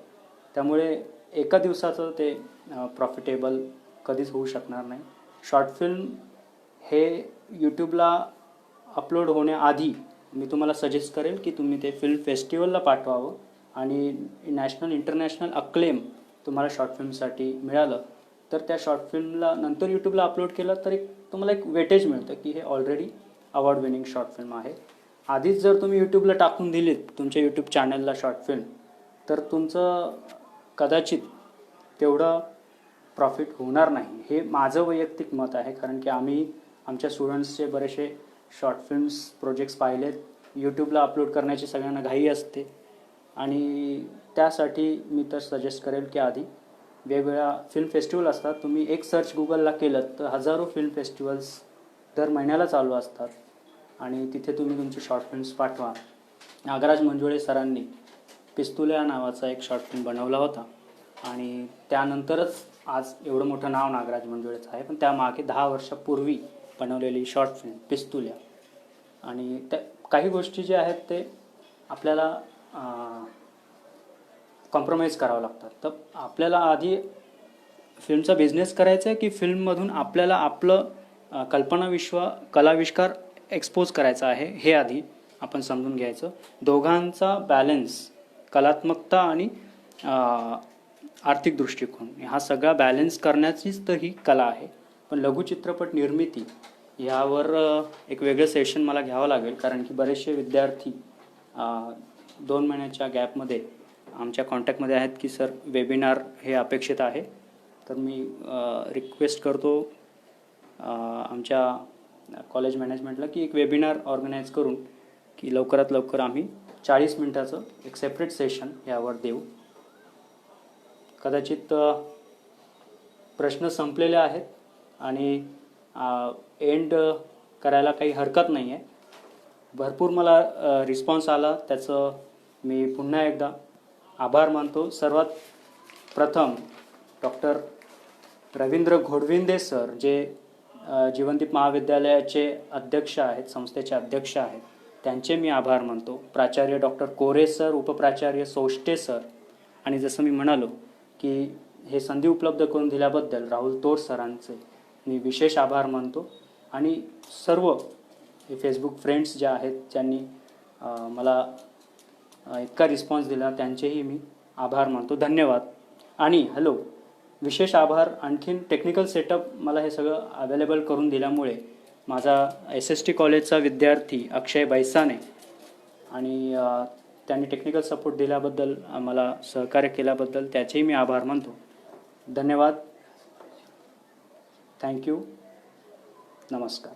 त्यामुळे एका दिवसाचं ते प्रॉफिटेबल कधीच होऊ शकणार नाही. शॉर्ट फिल्म हे यूट्यूबला अपलोड होण्याआधी मी तुम्हाला सजेस्ट करेल की तुम्ही ते फिल्म फेस्टिवलला पाठवावं आणि नॅशनल इंटरनॅशनल अक्लेम तुम्हाला शॉर्ट फिल्मसाठी मिळालं तर त्या शॉर्ट फिल्मला नंतर यूट्यूबला अपलोड केलं तर तुम्हाला एक वेटेज मिळतं की हे already award winning short film आहे. आधीच जर तुम्ही यूट्यूबला टाकून दिलीत तुमच्या यूट्यूब चॅनलला शॉर्ट फिल्म तर तुमचं कदाचित तेवढं प्रॉफिट होणार नाही. हे माझं वैयक्तिक मत आहे, कारण की आम्ही आमच्या स्टुडंट्सचे बरेचसे शॉर्ट फिल्म्स प्रोजेक्ट्स पाहिलेत. यूट्यूबला अपलोड करण्याची सगळ्यांना घाई असते आणि त्यासाठी मी तर सजेस्ट करेल की आधी वेगवेगळ्या फिल्म फेस्टिवल असतात. तुम्ही एक सर्च गुगलला केलं तर हजारो फिल्म फेस्टिवल्स दर महिन्याला चालू असतात आणि तिथे तुम्ही तुमचे शॉर्ट फिल्म्स पाठवा. नागराज मंजुळे सरांनी पिस्तुल्या नावाचा एक शॉर्ट फिल्म बनवला होता आणि त्यानंतरच आज एवढं मोठं नाव नागराज मंजुळेचं आहे. पण त्यामागे 10 वर्षापूर्वी बनवलेली शॉर्ट फिल्म पिस्तुल्या आणि त्या काही गोष्टी ज्या आहेत ते आपल्याला कॉम्प्रोमाइज करावं लागतात. तर आपल्याला आधी फिल्मचा बिझनेस करायचा आहे की फिल्ममधून आपल्याला आपलं कल्पनाविश्व कलाविष्कार एक्सपोज करायचा आहे हे आधी आपण समजून घ्यायचं. दोघांचा बॅलन्स कलात्मकता आणि आर्थिक दृष्टिकोन हा सगळा बॅलन्स करण्याचीच तर ही कला आहे. पण लघुचित्रपट निर्मिती यावर एक वेगळं सेशन मला घ्यावं लागेल, कारण की बरेचसे विद्यार्थी 2 महिन्याच्या गॅपमध्ये आमच्या कॉन्टॅक्टमध्ये आहेत की सर वेबिनार हे अपेक्षित आहे. तर मी रिक्वेस्ट करतो आमच्या कॉलेज मॅनेजमेंटला की एक वेबिनार ऑर्गनाईज करून की लवकरात लवकर आम्ही 40 मिनिटाचं एक सेपरेट सेशन यावर देऊ. कदाचित प्रश्न संपलेले आहेत आणि एंड करायला काही हरकत नाही आहे. भरपूर मला रिस्पॉन्स आला, त्याचं मी पुन्हा एकदा आभार मानतो. सर्वात प्रथम डॉक्टर रवींद्र घोडविंदे सर जे जीवनदीप महाविद्यालयाचे अध्यक्ष आहेत, संस्थेचे अध्यक्ष आहेत, त्यांचे मी आभार मानतो. प्राचार्य डॉक्टर कोरे सर, उपप्राचार्य सोष्टे सर आणि जसं मी म्हणालो की हे संधी उपलब्ध करून दिल्याबद्दल राहुल तोड सरांचे मी विशेष आभार मानतो. आणि सर्व हे फेसबुक फ्रेंड्स जे आहेत ज्यांनी मला इतका रिस्पॉन्स दिला त्यांचेही मी आभार मानतो. धन्यवाद. आणि विशेष आभार आणखीन टेक्निकल सेटअप मला हे सगळं अवेलेबल करून दिल्यामुळे माझा SST कॉलेजचा विद्यार्थी अक्षय बैसाने आणि त्यांनी टेक्निकल सपोर्ट दिल्याबद्दल मला सहकार्य केल्याबद्दल त्याचेही मी आभार मानतो. धन्यवाद. थँक्यू. नमस्कार.